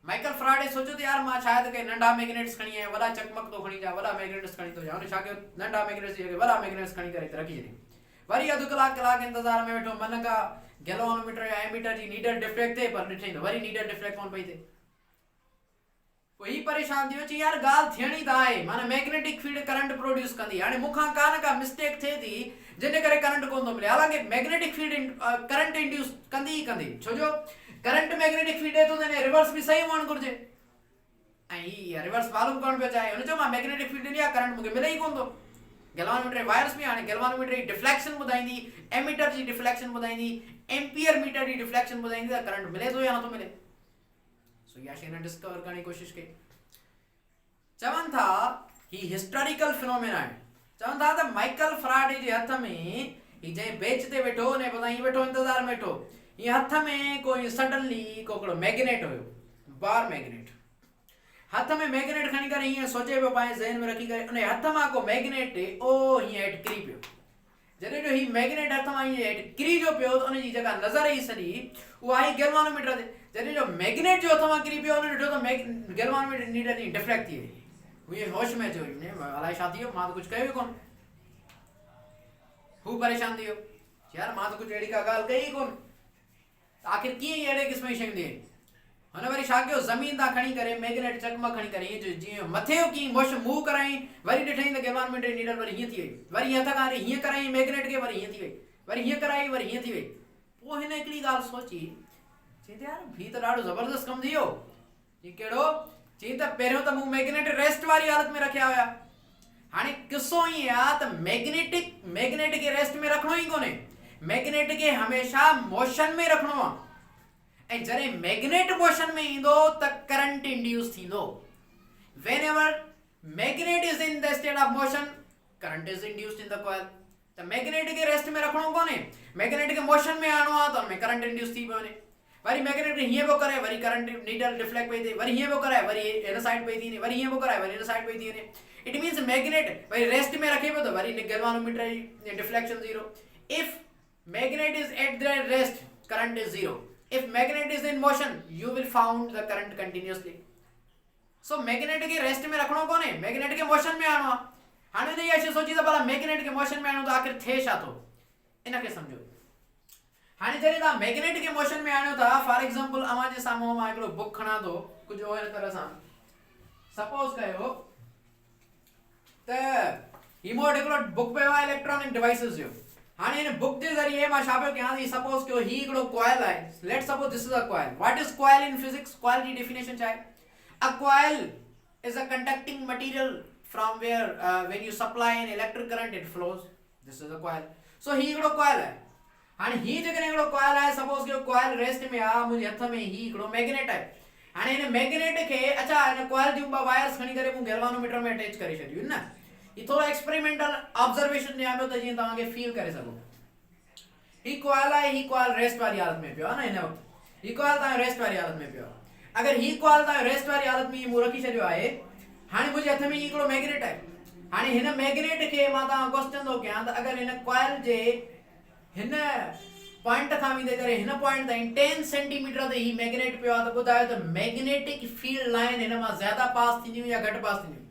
माइकल फ्राडे सोचो त यार मां शायद के नंढा मैग्नेट्स खणी आया, वॾा चकमक तो खणी जा, वॾा मैग्नेट्स खणी तो जा। हुन छा कयो, नंढा मैग्नेट्स जी जगह वॾा मैग्नेट्स खणी करे रखी छॾी। वरी अधु कलाक इंतजार में वेठो, मन का गैल्वानोमीटर या एमीटर जी नीडल डिफ्लेक्ट थे, पर ॾिठई त वरी नीडल डिफ्लेक्ट कोन पई थे। ही परेशान थियो, चई यार गाल थियणी त आहे, माने मैग्नेटिक फील्ड करंट प्रोड्यूस कंदी, हाणे मूंखां का मिस्टेक थे थी जिने करे करंट कोन तो मिले। हालांकि मैग्नेटिक फील्ड करंट इंड्यूस कंदी ही कंदी, छो जो करंट मैग्नेटिक फील्ड है तो ने रिवर्स भी सही हुअण घुर्जे, ऐं ही रिवर्स मालूम कोन पियो चाहे। हुन चयो मां मैग्नेटिक फील्ड ॾिनी आहे, करंट मूंखे मिले ही कोन थो। गैल्वानोमीटर वायर्स में हाणे गैल्वानोमीटर जी डिफ्लेक्शन ॿुधाईंदी, एमीटर जी डिफ्लेक्शन ॿुधाईंदी, एम्पियर मीटर जी डिफ्लेक्शन ॿुधाईंदी त करंट मिले थो या नथो मिले। सो इहा शइ ने डिस्कवर करण जी कोशिश कई। चवनि था ही हिस्टोरिकल फिनोमेना आहे। चवनि था त माइकल फ्राडे जे हथ में, ही जंहिं बेंच ते वेठो ने पता ही वेठो इंतजार में वेठो, ये हथ में कोई सडनली कोकड़ो मैग्नेट हुयो, बार मैग्नेट हथ में मैग्नेट खणी करे हीअं सोचे पियो पाए ज़हन में रखी करे, उन हथ मां को मैग्नेट ओ हीअं हेठि किरी पियो। जॾहिं जो ही मैग्नेट हथ मां हीअं हेठि किरी जो पियो त उन जी जेका नज़र ई सॼी उहा आई गैल्वानोमीटर ते। जॾहिं जो मैग्नेट जो हथ मां किरी पियो, उन ॾिठो त गैल्वानोमीटर नीडल जी डिफ्लेक्ट थी वई। हुए होश में अची वई, अलाए छा थी वियो, मां त कुझु कयो ई कोन। हू परेशान थी वियो, यार मां त कुझु अहिड़ी का ॻाल्हि कई ई कोन, आखिर कीअं अहिड़े क़िस्म जी शयूं थिए। हुन वरी छा कयो, ज़मीन तां खणी करे मैग्नेट चकमक खणी करे हीअं जीअं मथे जो कीअं मोशन मूव कराई, वरी ॾिठई त गैल्वानोमीटर नीडल वरी हीअं थी वई, वरी हथ खां हीअं कराई मैग्नेट खे, वरी हीअं थी वई, वरी हीअं कराई, वरी हीअं थी वई। पोइ हिन हिकिड़ी ॻाल्हि सोची, चई त यार ही त ॾाढो ज़बरदस्त कमु थी वियो। ही कहिड़ो, चई त पहिरियों त मूं मैग्नेट रेस्ट वारी हालत में रखिया हुया, हाणे किस्सो ईअं आहे त मैग्नेट खे रेस्ट में रखणो ई कोन्हे, मैग्नेट खे हमेशा मोशन में रखणो आहे। ऐं जॾहिं मैग्नेट मोशन में ईंदो त करंट इंड्यूस थींदो। whenever magnet is in the state of motion, current is induced in the coil। त मैग्नेट खे रेस्ट में रखणो कोन्हे, मैग्नेट खे मोशन में आणो आहे त उनमें करंट इंड्यूस थी पियो वञे। वरी मैग्नेट खे हीअं पियो करे, वरी करंट नीडल डिफ्लेक्ट पई थिए, वरी हीअं पियो कराए, वरी हिन साइड पई थी वञे, वरी हीअं पियो कराए, वरी हिन साइड पई थी वञे। इट मीन्स मैग्नेट वरी रेस्ट में रखे पियो त वरी गैल्वानोमीटर जी deflection zero. If magnet is at the rest, current is zero. If magnet is in motion, you will found the current continuously। So magnet के रेस्ट में रखणो कोन्हे, मैग्नेट के मोशन में आणो। हाणे ने इहा सोची त भला मैग्नेट के मोशन में आणो त आखिर थे छा थो, इन खे समझो। हाणे जॾहिं तव्हां मैग्नेट के मोशन में आणियो था, फॉर एग्जांपल अवां जे साम्हूं मां हिकिड़ो बुक खणा थो, कुझु ओहिड़े तरह सां सपोज कयो त ही मूं वटि हिकिड़ो बुक पियो आहे इलेक्ट्रॉनिक डिवाइसेस जो। हाणे इन बुक जे ज़रिए मां छा पियो कयां थी, सपोज कयो ही हिकिड़ो कॉइल आहे, let's suppose this is a coil. What is coil in physics? Coil जी डेफिनेशन छा आहे? A coil is a conducting material from where when you supply an electric current it flows, this is a coil. So ही हिकिड़ो coil आहे। हाणे ही जेकॾहिं हिकिड़ो coil आहे, सपोज कयो कॉइल रेस्ट में आहे, मुंहिंजे हथ में ही हिकिड़ो मैग्नेट आहे। हाणे हिन मैग्नेट खे, अच्छा हिन कॉइल जूं ॿ वायर्स खणी करे मूं गैल्वानोमीटर में अटैच करे छॾियूं न। ही थोरो एक्सपेरिमेंटल ऑब्जर्वेशन ॾियां पियो त जीअं तव्हांखे फील करे सघो। ही कॉइल आहे, ही कॉइल रेस्ट वारी हालत में पियो आहे न, हिन वक़्तु ही कॉइल तव्हांजो रेस्ट वारी हालत में पियो आहे। अगरि ही कॉइल तव्हांजो रेस्ट वारी हालत में मूं रखी छॾियो आहे, हाणे मुंहिंजे हथ में ही हिकिड़ो मैग्नेट आहे। हाणे हिन मैग्नेट खे मां तव्हां क्वेश्चन थो कयां त अगरि हिन कॉइल जे हिन पॉइंट खां वेंदे करे हिन पॉइंट ताईं 10 सेंटीमीटर ते ही मैग्नेट पियो आहे, त ॿुधायो त मैग्नेटिक फील्ड लाइन हिन मां ज़्यादा पास थींदियूं या घटि पास थींदियूं?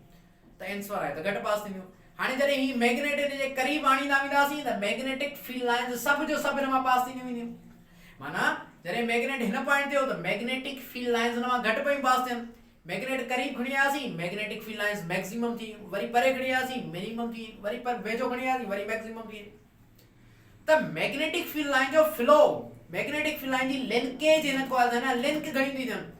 त आंसर आहे त घटि पास थींदियूं। हाणे जॾहिं ही मैग्नेट जे करीब आणींदा वेंदासीं त मैग्नेटिक फील्ड लाइन्स सभ जो सभ हिन मां पास थींदियूं वेंदियूं। माना जॾहिं मैग्नेट हिन पॉइंट ते हो त मैग्नेटिक फील्ड लाइन्स हिन मां घटि पयूं पास थियनि। मैग्नेट करीब खणी आयासीं, मैग्नेटिक फील्ड लाइन्स मैक्सिमम थी, वरी परे खणी आयासीं मिनिमम थी, वरी पर वेझो खणी आयासीं वरी मैक्सिमम थी। त मैग्नेटिक फील्ड लाइन जो फ्लो, मैग्नेटिक फील्ड लाइन जी लिंकेज हिन कॉइल सां न लिंक घणी थी थियनि।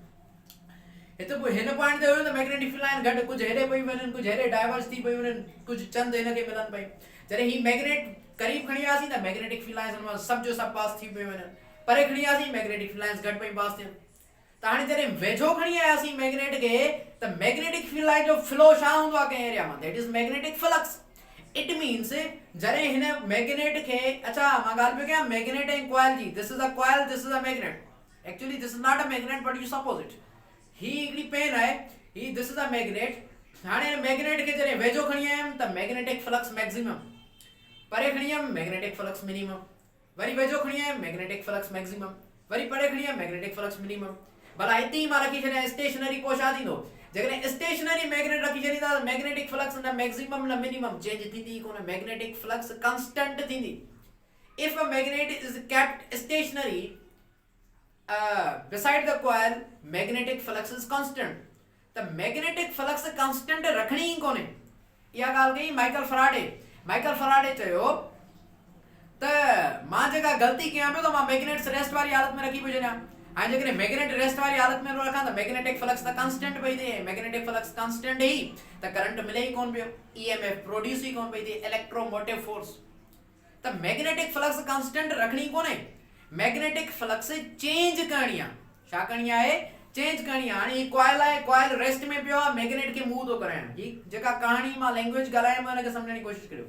हिते पोइ हिन पॉइंट ते हुयो त मैग्नेटिक फील्ड लाइन घटि, कुझु हेॾे पई वञनि, कुझु हेॾे डाइवर्स थी पई वञनि, कुझु चंद हिन खे मिलनि पई। जॾहिं ही मैग्नेट करीब खणी आयासीं त मैग्नेटिक फील्ड लाइन्स हिन मां सभ जो सभ पास थी पई वञनि। परे खणी आयासीं मैग्नेटिक फील्ड लाइन्स घटि पई पास थियनि। त हाणे जॾहिं वेझो खणी आयासीं मैग्नेट खे, त मैग्नेटिक फील्ड लाइन जो फ्लो छा हूंदो आहे कंहिं एरिया मां? That is magnetic flux. It means जॾहिं हिन मैग्नेट खे, अच्छा मां ॻाल्हि पियो कयां मैग्नेट ऐं कॉइल जी, this is a coil, this is a magnet. Actually this is not a magnet but you suppose it. ही हिकिड़ी पेन आहे, ही दिस इज अ मैग्नेट। हाणे मैग्नेट खे जॾहिं वेझो खणी आयमि त मैग्नेटिक फ्लक्स मैक्सिमम, परे खणी आयमि मैग्नेटिक फ्लक्स मिनिमम, वरी वेझो खणी आहे मैग्नेटिक फ्लक्स मैक्सिमम, वरी परे खणी आहे मैग्नेटिक फ्लक्स मिनिमम। भला हिते ई मां रखी छॾियां स्टेशनरी, पोइ छा थींदो, जेकॾहिं स्टेशनरी मैग्नेट रखी छॾींदा त मैग्नेटिक फ्लक्स न मैक्सिमम न मिनिमम चेंज थींदी कोन, मैग्नेटिक फ्लक्स कांस्टेंट थींदी। If a magnet is kept stationary beside the coil, magnetic flux is constant। त मैग्नेटिक फ्लक्स कांस्टेंट रखणी ही कोने। इहा ॻाल्हि कई माइकल फराडे। माइकल फराडे चयो त मां जेका ग़लती कयां पियो त मां मैग्नेट्स रेस्ट वारी हालत में रखी पियो छॾियां। हाणे जेकॾहिं मैग्नेट रेस्ट वारी हालत में रखां त मैग्नेटिक फ्लक्स त कांस्टेंट पई थिए, मैग्नेटिक फ्लक्स कांस्टेंट ही त करंट मिले ही कोन पियो, ईएमएफ प्रोड्यूस ही कोन पई थिए, इलेक्ट्रोमोटिव फोर्स। त मैग्नेटिक फ्लक्स कांस्टेंट रखणी कोने, मैग्नेटिक फ्लक्स चेंज करणी आहे। छा करणी आहे, चेंज करणी आहे। हाणे कॉइल आहे, कॉइल रेस्ट में पियो आहे, मैग्नेट खे मूव थो कराइण। ही जेका कहाणी मां लैंग्वेज ॻाल्हाइण में हुनखे सम्झण जी कोशिशि करियो।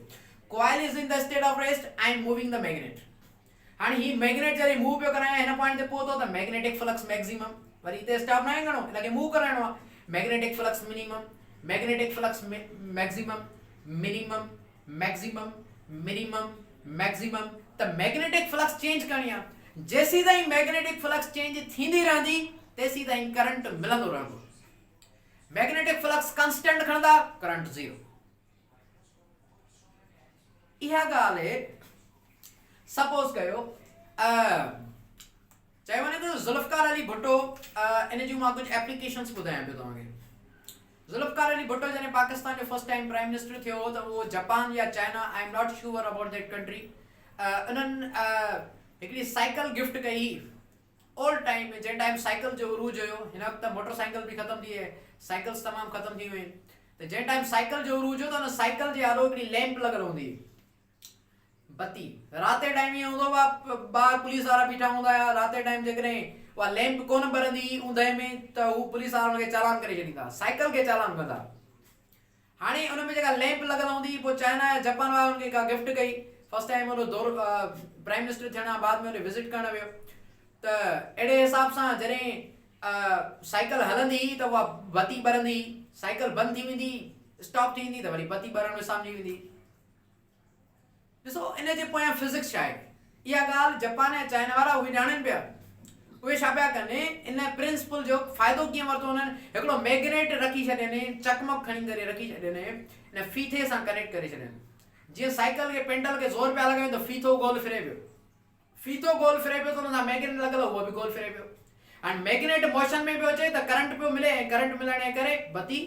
Coil is in the state of rest, I am moving the magnet. हाणे ही मैग्नेट जॾहिं मूव पियो कराए हिन पॉइंट ते पहुतो त मैग्नेटिक फ्लक्स मैक्सिमम, वरी हिते स्टॉप न आहे करिणो, हिनखे मूव कराइणो आहे। Magnetic flux minimum, magnetic flux maximum, minimum, maximum, minimum, maximum. त मैग्नेटिक फ्लक्स चेंज करणी आहे। जेसी ताईं मैग्नेटिक फ्लक्स चेंज थींदी रहंदी तेसी ताईं करंट मिलंदो रहंदो। मैग्नेटिक फ्लक्स कांस्टेंट खणंदा, करंट ज़ीरो। इहा ॻाल्हि सपोज कयो चयो वञे त ज़ुल्फ़कार अली भुट्टो, इन जूं मां कुझु एप्लीकेशंस ॿुधायां पियो तव्हांखे। ज़ुल्फ़कार अली भुट्टो जॾहिं पाकिस्तान जो फर्स्ट टाइम प्राइम मिनिस्टर थियो त उहो जापान या China, I am not sure about that country, उन्हनि हिकिड़ी साइकिल गिफ्ट कई ओल्ड टाइम में, जंहिं टाइम साइकिल जो उरूज हुयो। हिन वक़्तु मोटरसाइकिल बि ख़तमु थी आहे, साइकिल्स तमामु ख़तमु थी वियूं आहिनि। त जंहिं टाइम साइकिल जो उरूज हुयो त हुन साइकिल जे आलो हिकिड़ी लैंप लॻल हूंदी, बत्ती। राति जे टाइम ईअं हूंदो आहे, ॿाहिरि पुलिस वारा बीठा हूंदा हुआ, राति जे टाइम जेकॾहिं उहा लैंप कोन ॿरंदी ऊंदहि में त हू पुलिस वारा हुनखे चालान करे छॾींदा, साइकिल खे चालान कंदा। हाणे हुन में जेका लैंप लॻल हूंदी, पोइ चाइना या जापान वारा हुनखे का गिफ्ट कई। फर्स्ट टाइम उहो दौरो प्राइम मिनिस्टर थियण खां बाद में उन विज़िट करणु वियो। त अहिड़े हिसाब सां जॾहिं साइकिल हलंदी त उहा बत्ती ॿरंदी, साइकिल बंदि थी वेंदी, स्टॉप थी वेंदी त वरी बत्ती ॿरण विसामिजी वेंदी। ॾिसो इन जे पोयां फिज़िक्स छा आहे। इहा ॻाल्हि जापान ऐं चाइना वारा उहे ॼाणनि पिया। उहे छा पिया कनि, इन प्रिंसिपल जो फ़ाइदो कीअं वरितो उन्हनि। हिकिड़ो मैग्नेट रखी छॾियनि, चकमक खणी करे रखी छॾियनि, इन फीथे सां कनेक्ट करे छॾियनि। जीअं साइकिल खे पेंडल खे ज़ोर पिया लॻायूं त फीथो गोल फिरे पियो, फीथो गोल फिरे पियो त हुन सां मैग्नेट लॻल उहो बि गोल फिरे पियो। हाणे मैग्नेट मोशन में पियो अचे त करंट पियो मिले, ऐं करंट मिलण जे करे बत्ती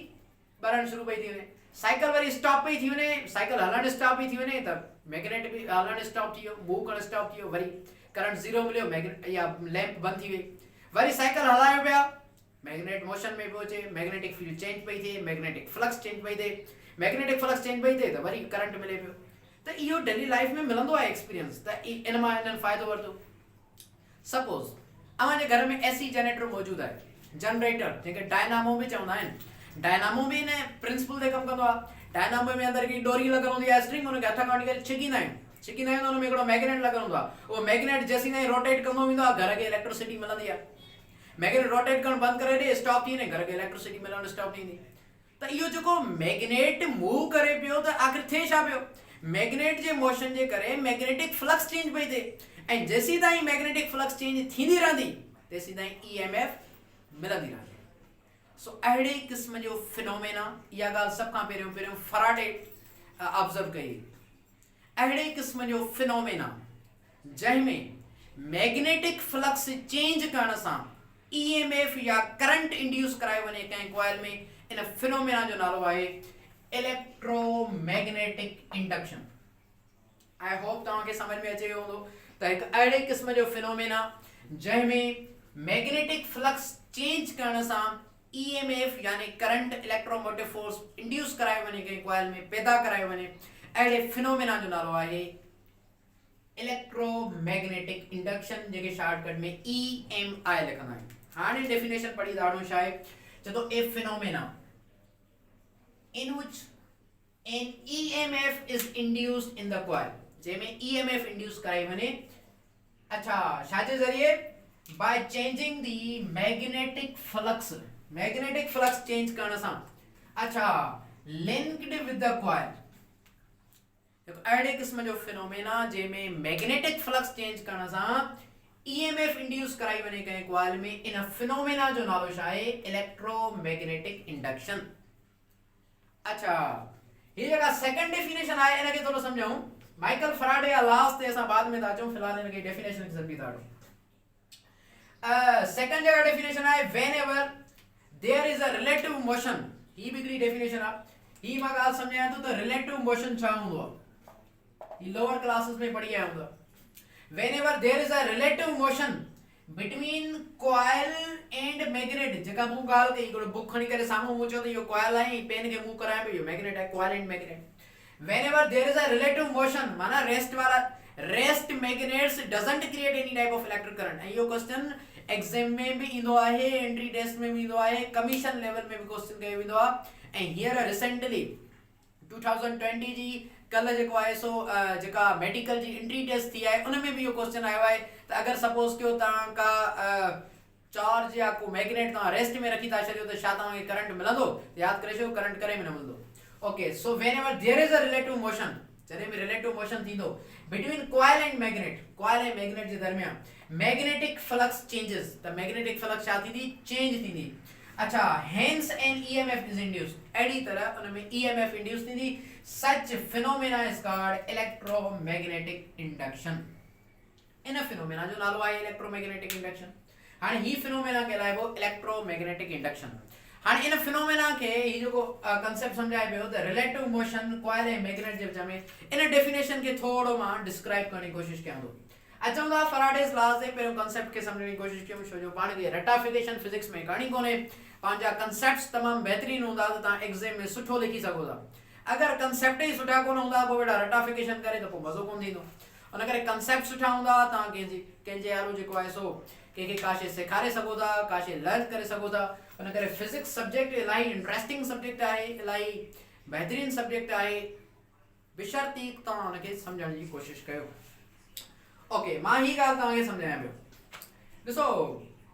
ॿरण शुरू पई थी वञे। साइकिल वरी स्टॉप पई थी वञे, साइकिल हलणु स्टॉप पई थी वञे त मैग्नेट बि हलणु स्टॉप थी वियो, मूव करणु स्टॉप थी वियो, वरी करंट ज़ीरो मिलियो, मैग्नेट या लैंप बंदि थी वई। वरी साइकिल हलायो पिया, मैग्नेट मोशन में पियो अचे, मैग्नेटिक फील्ड चेंज पई थिए, मैग्नेटिक फ्लक्स चेंज पई थिए, मैग्नेटिक फ्लक्स चेंज पई थिए त वरी करंट मिले पियो। त इहो डेली लाइफ में मिलंदो आहे एक्सपीरियंस। त इन मां इन्हनि फ़ाइदो वरितो। सपोज अव्हांजे घर में एसी जनरेटर मौजूदु आहे, जनरेटर जंहिंखे डायनामो बि चवंदा आहिनि। डायनामो बि इन प्रिंसिपल ते कमु कंदो आहे। डायनामो में अंदरि हिकिड़ी डोरी लॻल हूंदी आहे, स्ट्रिंग, हुनखे हथ खणी करे छिकींदा आहियूं, छिकींदा आहियूं त हुन में हिकिड़ो मैग्नेट लॻल हूंदो आहे। उहो मैग्नेट जेसीं ताईं रोटेट कंदो वेंदो आहे, घर खे इलेक्ट्रिसिटी मिलंदी आहे। मैग्नेट रोटेट करणु बंदि करे ॾे, स्टॉप थी वञे, घर खे इलेक्ट्रिसिटी मिलणु स्टॉप थींदी। त इहो जेको मैग्नेट मूव करे पियो त आख़िर थिए छा पियो, मैग्नेट जे मोशन जे करे मैग्नेटिक फ्लक्स चेंज पई थिए, ऐं जेसीं ताईं मैग्नेटिक फ्लक्स चेंज थींदी रहंदी तेसीं ताईं ईएमएफ मिलंदी रहंदी। सो अहिड़े क़िस्म जो फिनोमेना, इहा ॻाल्हि सभ खां पहिरियों फराडे ऑब्ज़र्व कई। अहिड़े क़िस्म जो फिनोमेना जंहिंमें मैग्नेटिक फ्लक्स चेंज करण सां ईएमएफ या करंट इंड्यूस करायो वञे कंहिं कॉइल में, इन फिनोमेना जो नालो आहे इलेक्ट्रोमैग्नेटिक इंडक्शन। आई होप तव्हांखे समझ में अचे वियो हूंदो त हिकु अहिड़े क़िस्म जो फिनोमेना जंहिंमें मैग्नेटिक फ्लक्स चेंज करण सां ईएमएफ यानी करंट, इलेक्ट्रोमोटिव फोर्स इंड्यूस करायो वञे कंहिं कॉइल में, पैदा करायो वञे, अहिड़े फिनोमेना जो नालो आहे इलेक्ट्रोमैग्नेटिक इंडक्शन, जेके शॉर्टकट में ईएमआई लिखंदा आहियूं। हाणे डेफिनेशन पढ़ी ॾाढो छा आहे, चए थो ए phenomena in which an EMF is induced in the coil, जंहिंमें EMF इंड्यूस कराई वञे। अच्छा, छाजे ज़रिए? by changing the magnetic flux, magnetic flux change करण सां। अच्छा, linked with the coil, हिकु अहिड़े क़िस्म जो फिनोमेना जंहिंमें मैग्नेटिक फ्लक्स चेंज करण सां ईएमएफ इंड्यूस कराई वञे कंहिं कॉइल में, इन फिनोमेना जो नालो छा आहे? Electromagnetic induction. अच्छा, ये जेका सेकंड डेफिनेशन आहे इनखे थोरो सम्झूं। माइकल फैराडे या लॉस ते असां बाद में था अचूं, फिलहाल इनखे डेफिनेशन खे सम्झी था वठूं। सेकंड जेका डेफिनेशन आहे, whenever there is a relative motion, ही बि हिकिड़ी डेफिनेशन आहे। ही मां ॻाल्हि सम्झायां थो त रिलेटिव मोशन छा हूंदो आहे, ही लोअर क्लासेस में पढ़ी आया हूंदा। whenever there is a relative motion between coil and magnet, जेका मूं ॻाल्हि कई, हिकिड़ो बुक खणी करे साम्हूं मूं चयो त इहो कॉइल आहे, पेन खे मूव करायां पियो, इहो मैग्नेट आहे, coil and magnet. whenever there is a relative motion माना रेस्ट वाला, rest magnets doesn't create any type of electric current. ऐं इहो क्वेश्चन एग्जाम में भी ईंदो आहे, एंट्री टेस्ट में भी ईंदो आहे, कमीशन लेवल में भी क्वेश्चन कयो वेंदो आहे। ऐं हींअर रिसेंटली 2020 जी कल जेको आहे सो जेका मेडिकल जी एंट्री टेस्ट थी आहे उन में भी इहो क्वेश्चन आयो आहे त अगर सपोज कयो तव्हां का चार्ज या को मैग्नेट तव्हां रेस्ट में रखी था छॾियो त छा तव्हांखे करंट मिलंदो? यादि करे छो, करंट करे में न मिलंदो। Okay, so whenever there is a relative motion, जॾहिं बि रिलेटिव मोशन थींदो between coil and magnet, coil ऐं मैग्नेट जे दरमियान मैग्नेटिक फ्लक्स चेंजेस, त मैग्नेटिक फ्लक्स छा थींदी? चेंज थींदी। अच्छा, hence an EMF is induced, अहिड़ी तरह उन में ईएमएफ इंड्यूस थींदी। Such phenomena is called electromagnetic induction. इन फिनोमेना जो नालो आहे इलेक्ट्रोमैग्नेटिक इंडक्शन। हाणे ही फिनोमेना कहलाइबो इलेक्ट्रोमैग्नेटिक इंडक्शन। हाणे इन फिनोमेना के ही जो कांसेप्ट समझाए पियो त रिलेटिव मोशन कॉइल ऐं मैग्नेट जे विच में, इन डेफिनेशन के थोड़ो मां डिस्क्राइब करण जी कोशिश कयां थो। अचूं था फैराडेस लॉ जे पहिरियों कांसेप्ट के समझण जी कोशिश कयूं, छो जो पाण खे रटाफिकेशन फिजिक्स में करणी कोन्हे। पंहिंजा कंसेप्ट्स तमामु बहितरीन हूंदा त तव्हां एग्ज़ाम में सुठो लिखी सघो था। अगर कंसेप्ट ही सुठा कोन हूंदा पोइ बेटा रटाफिकेशन करे त पोइ मज़ो कोन थींदो। उन करे कंसेप्ट सुठा हूंदा, तव्हां कंहिंजे यारो जेको आहे सो कंहिंखे का शइ सेखारे सघो था, का शइ लर्न करे सघो था। उन करे फिजिक्स सब्जेक्ट इलाही इंट्रेस्टिंग सब्जेक्ट आहे, इलाही बहितरीन सब्जेक्ट आहे, बिशर्ती तव्हां उनखे सम्झण जी कोशिश कयो। ओके, मां ही ॻाल्हि तव्हांखे सम्झायां पियो। ॾिसो,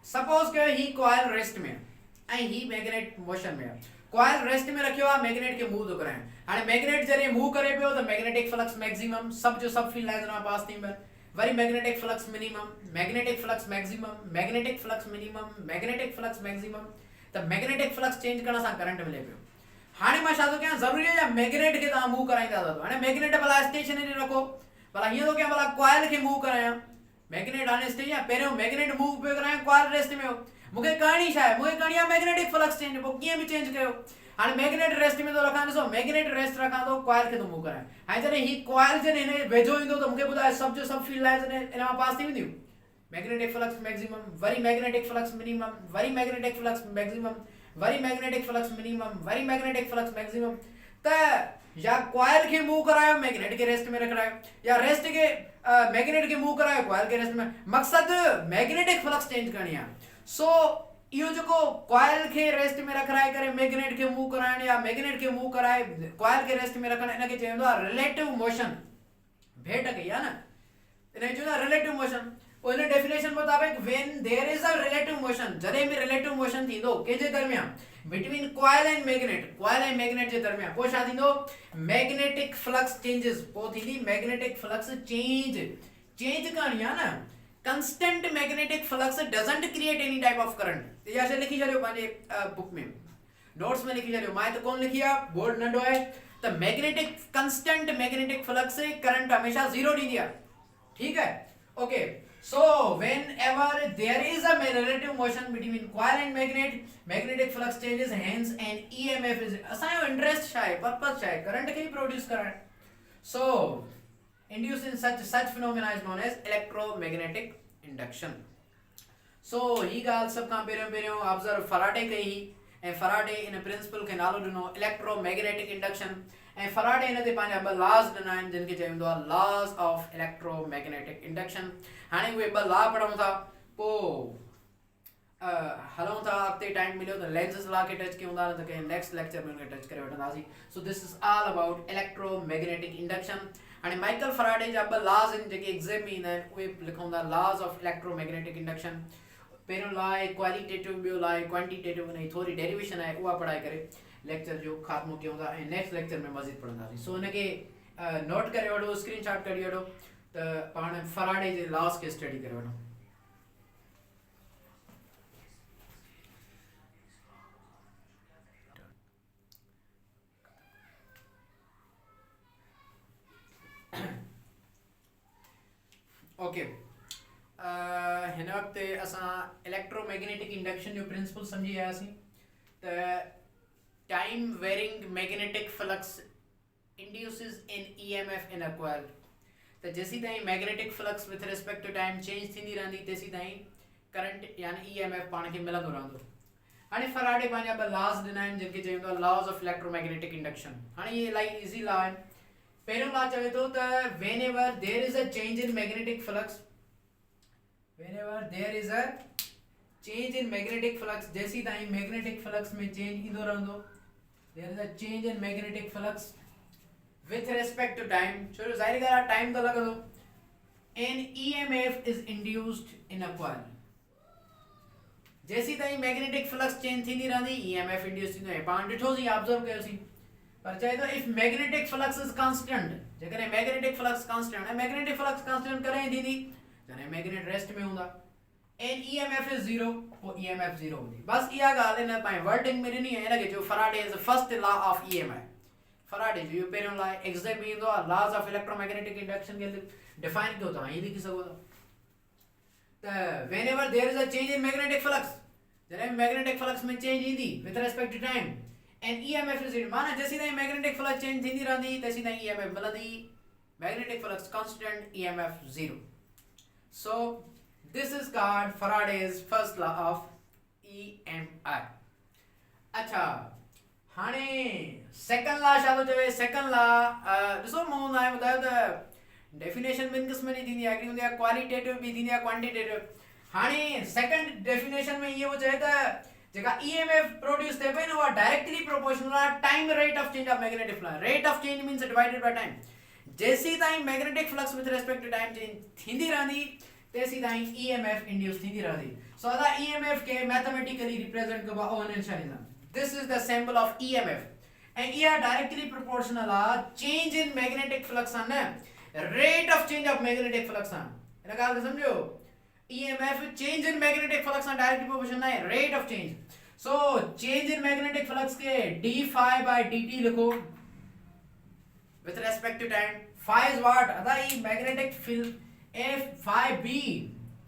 सपोज कयो ही कॉइल रेस्ट में ऐं ही मैग्नेट मोशन में आहे। कॉइल रेस्ट में रखियो आहे, मैग्नेट के मूव थो कराइण। हाणे मैग्नेट जॾहिं मूव करे पियो त मैग्नेटिक फ्लक्स मैक्सिमम, सब जो सब फील्ड लाइन्स मां पास थी वञनि। Worry magnetic flux minimum, magnetic flux maximum, magnetic flux minimum, magnetic flux maximum. त मैग्नेटिक फ्लक्स चेंज करण सां करंट मिले पियो। हाणे मां छा थो कयां, ज़रूरी आहे मैग्नेट खे तव्हां मूव कराईंदा था। हाणे मैग्नेट भला स्टेशनरी रखो, भला हीअं थो कयां भला कॉइल खे मूव करायां। मैग्नेट हाणे स्टेशन पहिरियों मैग्नेट मूव पियो करायां, कॉइल रेस्ट में हो। मूंखे करणी छा आहे? मूंखे करणी आहे मैग्नेटिक फ्लक्स चेंज। पोइ कीअं बि चेंज कयो। हाणे मैग्नेट रेस्ट में थो रखां, ॾिसो मैग्नेट रेस्ट रखां थो, कॉइल खे थो मूव करायां। हाणे जॾहिं ही कॉइल जॾहिं हिन वेझो ईंदो त मूंखे ॿुधाए सब जो सब फील्ड लाइन्स इन मां पास थी वेंदियूं। Magnetic flux maximum, worry magnetic flux minimum, worry magnetic flux maximum, worry magnetic flux minimum, worry magnetic flux maximum. त या कॉइल के मूव करायो, मैग्नेट के रेस्ट में रखायो, या रेस्ट के मैग्नेट के मूव करायो, कॉइल के रेस्ट में। मकसद मैग्नेटिक फ्लक्स चेंज करनी है। सो इहो जेको कॉइल के रेस्ट में रखाए करे मैग्नेट के मूव कराइण, या मैग्नेट के मूव कराए कॉइल के रेस्ट में रखण, इनके चयो वेंदो आहे रिलेटिव मोशन। भेट कई आहे न, इनखे चयो आहे रिलेटिव मोशन। पोइ इन डेफिनेशन मुताबिक when there is a relative motion, जॾहिं बि रिलेटिव मोशन थींदो कंहिंजे दरमियान, between coil and magnet, coil ऐं मैग्नेट जे दरमियान, पोइ छा थींदो? Magnetic flux changes. पोइ थींदी मैग्नेटिक फ्लक्स चेंज। चेंज करणी आहे न। Constant magnetic flux doesn't create any type of current. इहा शइ लिखी छॾियो पंहिंजे बुक में, नोट्स में लिखी छॾियो। मां त कोन लिखी आहे, बोर्ड नंढो आहे। त magnetic constant magnetic flux current हमेशा जीरो ॾींदी आहे। ठीक है? Okay, so whenever there is a relative motion between coil and magnet, magnetic flux changes, hence an EMF is असांजो इंटरेस्ट छा आहे, पर्पस छा आहे? करंट खे produce Karan. so induced in such phenomena is known as electromagnetic induction. so ही ॻाल्हि सभ खां पहिरियों observe Faraday कई, ऐं फैराडे इन प्रिंसिपल खे नालो ॾिनो इलेक्ट्रोमैग्नेटिक इंडक्शन। ऐं फैराडे इन ते पंहिंजा ॿ लॉज ॾिना आहिनि, जिन खे चयो वेंदो आहे लॉज ऑफ इलेक्ट्रोमैग्नेटिक इंडक्शन। हाणे उहे ॿ लॉ पढ़ूं था, पोइ हलूं था अॻिते। टाइम मिलियो त लेंज़िस लॉ खे टच कयूं था, न त कंहिं नेक्स्ट लेक्चर में उनखे टच करे वठंदासीं। So this is all about electromagnetic induction. हाणे माइकल फैराडे जा ॿ लॉज आहिनि जेके एग्ज़ाम में ईंदा आहिनि, उहे लिखूं था। लॉज ऑफ इलेक्ट्रोमैग्नेटिक इंडक्शन, पहिरियों लॉ आहे क्वालिटेटिव, ॿियो लॉ आहे क्वांटिटेटिव। उन जी थोरी डेरिवेशन आहे, उहा पढ़ाए करे लेक्चर जो ख़ात्मो कयूं था, ऐं नेक्स्ट लेक्चर में मज़ीद पढ़ंदासीं। सो इनखे नोट करे वठो, स्क्रीनशॉट कढी वठो त पाण फराडे जे लॉस खे स्टडी करे वठो। ओके, हिन वक़्तु असां इलेक्ट्रोमैग्नेटिक इंडक्शन जो प्रिंसिपल सम्झी आयासीं त time varying magnetic flux induces in EMF in a coil। त जेसी ताईं magnetic flux with respect to time change थींदी रहंदी तेसी ताईं करंट यानी EMF पाण खे मिलंदो रहंदो। हाणे फराडे पंहिंजा ॿ लॉस ॾिना आहिनि जिनखे चवंदो आहे लॉज ऑफ इलेक्ट्रोमैग्नेटिक इंडक्शन। हाणे ये इलाही इज़ी लॉ आहिनि। पहिरियों लॉ चवे थो त whenever there is a change in magnetic flux, whenever there is a change in magnetic flux, जेसी ताईं मैग्नेटिक फ्लक्स में चेंज ईंदो रहंदो, there is a change in magnetic flux with respect to time, so ज़ाहिर ॻाल्हि आहे time तो लॻंदो, and EMF is induced in a coil। जेसी ताईं मैग्नेटिक फ्लक्स चेंज थींदी रहंदी EMF इंड्यूस थींदो आहे। पाण ॾिठोसीं, ऑब्जर्व कयोसीं। पर चए थो if magnetic flux is constant, जेकॾहिं मैग्नेटिक फ्लक्स कांस्टेंट है, मैग्नेटिक फ्लक्स कांस्टेंट कॾहिं थींदी जॾहिं मैग्नेट रेस्ट में हूंदा, and EMF is 0, पोइ EMF 0 हूंदी। बस इहा ॻाल्हि हिन पंहिंजे वर्डिंग में ॾिनी आहे, हिनखे जो Faraday is first law of EMF। Faraday जो इहो पहिरियों लॉ एग्ज़ैम में ईंदो आहे, लॉज ऑफ इलेक्ट्रोमैग्नेटिक इंडक्शन खे डिफाइन कयो तव्हां हीअ लिखी सघो था त whenever there is a change in magnetic flux, जॾहिं मैग्नेटिक फ्लक्स में चेंज ईंदी with respect to time, and EMF is 0, माना जेसी ताईं मैग्नेटिक फ्लक्स चेंज थींदी रहंदी तेसी ताईं EMF मिलंदी, magnetic flux constant, EMF 0। so this is called Faraday's first law of EMI। अच्छा, हाणे सेकंड लॉ छा थो चवे? सेकंड लॉ ॾिसो मूं तव्हांखे ॿुधायो त डेफिनेशन ॿिनि क़िस्मनि जी थींदी आहे, हिकिड़ी हूंदी आहे क्वालिटेटिव, ॿी थींदी आहे क्वांटिटेटिव। हाणे सेकंड डेफिनेशन में इहो चए त जेका EMF प्रोड्यूस थिए पई न उहा डायरेक्टली प्रोपोर्शनल आहे time rate of change of magnetic flux. Rate of change means divided by time. जेसी ताईं magnetic flux with respect to time change थींदी रहंदी तेसी ताईं EMF इंड्यूस थींदी रहंदी। सो अदा EMF के मैथमेटिकली रिप्रेजेंट कबो आहे ओन निशानी। This is the symbol of EMF, and ये directly proportional are change in magnetic flux है ना, rate of change of magnetic flux है। इन्हें क्या कर समझो? EMF change in magnetic flux है directly proportional है rate of change। So change in magnetic flux के d phi by dt लिखो with respect to time। Phi is what? अदा ये magnetic field, F phi b,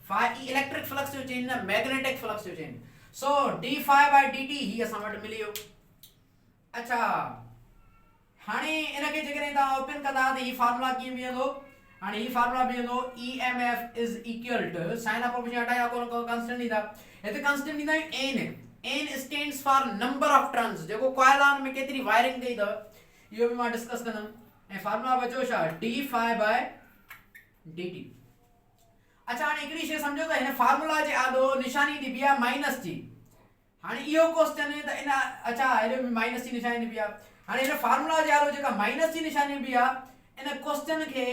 phi electric flux जो change ना magnetic flux जो change। so d phi by dt ही असां वटि मिली वियो। अच्छा, हाणे इनखे जेकॾहिं तव्हां ओपन कंदा त ही फार्मूला कीअं बीहंदो? हाणे ही फार्मूला बीहंदो EMF is equal to sin of operation हटाया को कांस्टेंट ईंदा, हिते कांस्टेंट ईंदा n। n stands for number of turns, जेको कॉइल में केतिरी वायरिंग कई अथव इहो बि मां डिस्कस कंदुमि। ऐं फार्मूला बचो छा? d phi by dt। अच्छा, हाणे हिकिड़ी शइ सम्झो त हिन फार्मूला जे आॾो निशानी ॾिबी आहे माइनस जी। हाणे इहो क्वेश्चन त इन अच्छा हेॾे में माइनस जी निशानी ॾिबी आहे। हाणे हिन फार्मूला जे आॾो जेका माइनस जी निशानी ॾिबी आहे इन क्वेश्चन खे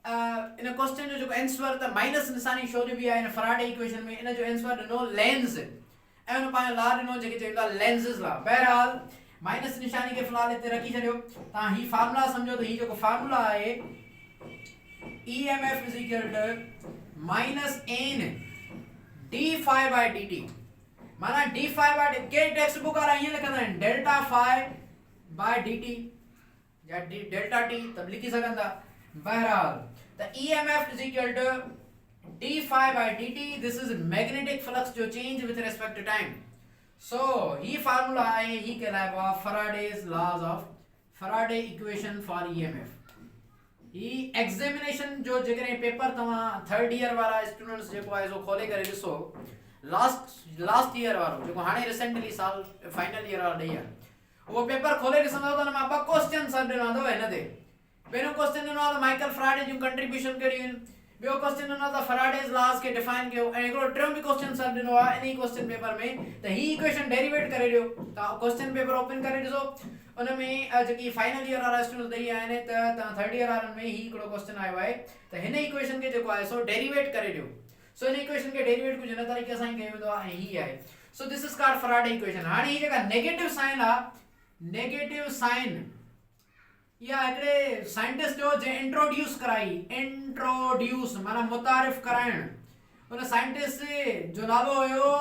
इन क्वेश्चन जो जेको आंसर त माइनस निशानी छो ॾिबी आहे इन फराडे इक्वेशन में, इन जो आंसर ॾिनो लेंस, ऐं उन पंहिंजो लॉ ॾिनो जेके चवंदा लेंसिस लॉ। बहरहाल माइनस निशानी खे फ़िलहाल हिते रखी छॾियो। तव्हां ही फार्मूला सम्झो त ही जेको फार्मूला आहे EMF is equal to minus n d phi by dt। माना d phi by के टेक्स्ट बुक वाला ये लिखंदा आहिनि डेल्टा phi by dt या डेल्टा t तब लिखी सघनि था। बहरहाल त EMF is equal to d phi by dt, this is magnetic flux जो change with respect to time। so he formula आहे, ही कहलाइबो आहे Faraday's laws of Faraday equation for EMF। He examination जो जेकॾहिं पेपर तव्हां थर्ड ईयर वारा students जेको आहे सो खोले करे ॾिसो, लास्ट ईयर वारो जेको हाणे रिसेंटली साल फाइनल ईयर वारो ॾेई आहे, उहो पेपर खोले ॾिसंदव त हुन मां ॿ क्वेश्चन सर ॾिनो अथव हिन ते। पहिरियों क्वेश्चन ॾिनो आहे त माइकल फराडे जूं कंट्रीब्यूशन कहिड़ियूं आहिनि, ॿियो क्वेश्चन ॾिनो आहे त फराडेज लॉस खे डिफाइन कयो, ऐं हिकिड़ो टियों बि क्वेश्चन सर ॾिनो आहे इन क्वेश्चन पेपर में त ही इक्वेशन डेरिवेट करे ॾियो। तव्हां क्वेश्चन पेपर ओपन करे ॾिसो, उन में जेकी फाइनल ईयर वारा स्टूडेंट्स ॾेई आया आहिनि त तव्हां थर्ड ईयर वारनि में ही हिकिड़ो क्वेश्चन आयो आहे त हिन इक्वेशन खे जेको आहे सो डेरिवेट करे ॾियो। सो इन इक्वेशन खे डेरिवेट कुझु हिन तरीक़े सां ई कयो वेंदो आहे, ऐं ही आहे so this is called Faraday equation. हाणे ही जेका नेगेटिव साइन आहे, नेगेटिव साइन या हिकिड़े साइंटिस्ट जो जे इंट्रोड्यूस कराई, इंट्रोड्यूस माना मुतारिफ कराइण, उन साइंटिस्ट जो नालो हुयो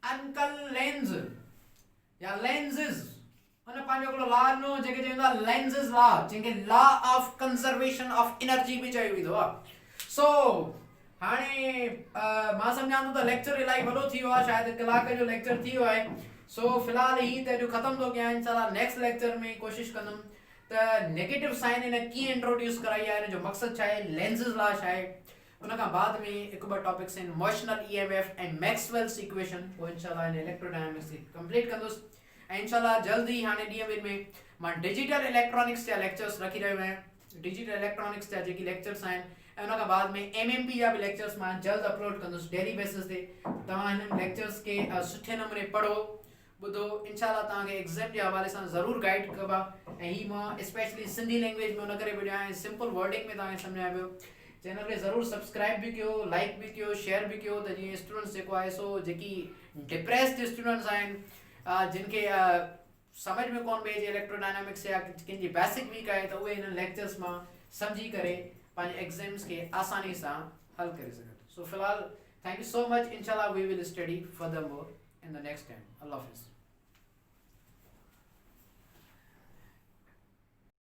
अंकल लेंज या लेंजिस। उन पंहिंजो हिकिड़ो लॉ ॾिनो जेके चवंदा लेंजिस लॉ, जंहिंखे law of conservation of energy बि चयो वेंदो आहे। सो हाणे मां सम्झां थो त लेक्चर इलाही वॾो थी वियो आहे, शायदि कलाक जो लेक्चर थी वियो आहे। सो फिलहाल ही त अॼु ख़तमु थो कयां। इंशाल्लाह नेक्स्ट लेक्चर में कोशिशि कंदुमि त नेगेटिव साइन इन कीअं इंट्रोड्यूस कराई आहे, इन जो मक़सदु छा आहे, लेंजिस लॉ छा आहे। उन खां बाद में हिकु ॿ टॉपिक्स आहिनि मोशनल ईएमएफ ऐं मैक्सवेल्स इक्वेशन, पोइ इंशाल्लाह इन इलेक्ट्रोडायनामिक्स कंप्लीट कंदुसि। ऐं इंशाल्लाह जल्दी हाणे ॾींहं ॿिनि में मां डिजिटल इलेक्ट्रॉनिक्स जा लेक्चर्स रखी रहियो आहियां। डिजिटल इलेक्ट्रॉनिक्स जा जेकी लेक्चर्स आहिनि ऐं उन खां बाद में एमएमपी जा बि लेक्चर्स मां जल्द अपलोड कंदुसि डेली बेसिस ते। तव्हां हिननि लेक्चर्स खे सुठे नमूने पढ़ो, ॿुधो। इंशाल्लाह तव्हांखे एग्ज़ाम जे हवाले सां ज़रूरु गाइड कबा। ऐं ही मां स्पेशली सिंधी लैंग्वेज में उन करे विडियो आहियां, सिंपल वर्डिंग में तव्हांखे सम्झाया पियो। चैनल खे ज़रूरु सब्सक्राइब भी कयो, लाइक भी कयो, शेयर भी कयो, त जीअं स्टूडेंट्स जेको आहे सो जेकी डिप्रेस्ड स्टूडेंट्स आहिनि, जिन खे समझ में कोन पए जे इलेक्ट्रोडायनामिक्स या कंहिंजी बेसिक वीक आहे, त उहे हिन लेक्चर्स मां सम्झी करे पंहिंजे एग्ज़ाम्स खे आसानी सां हल करे सघनि। सो फिलहाल थैंक यू सो मच। इंशाल्लाह we will study further more in the next time. अल्लाह हाफ़िज़।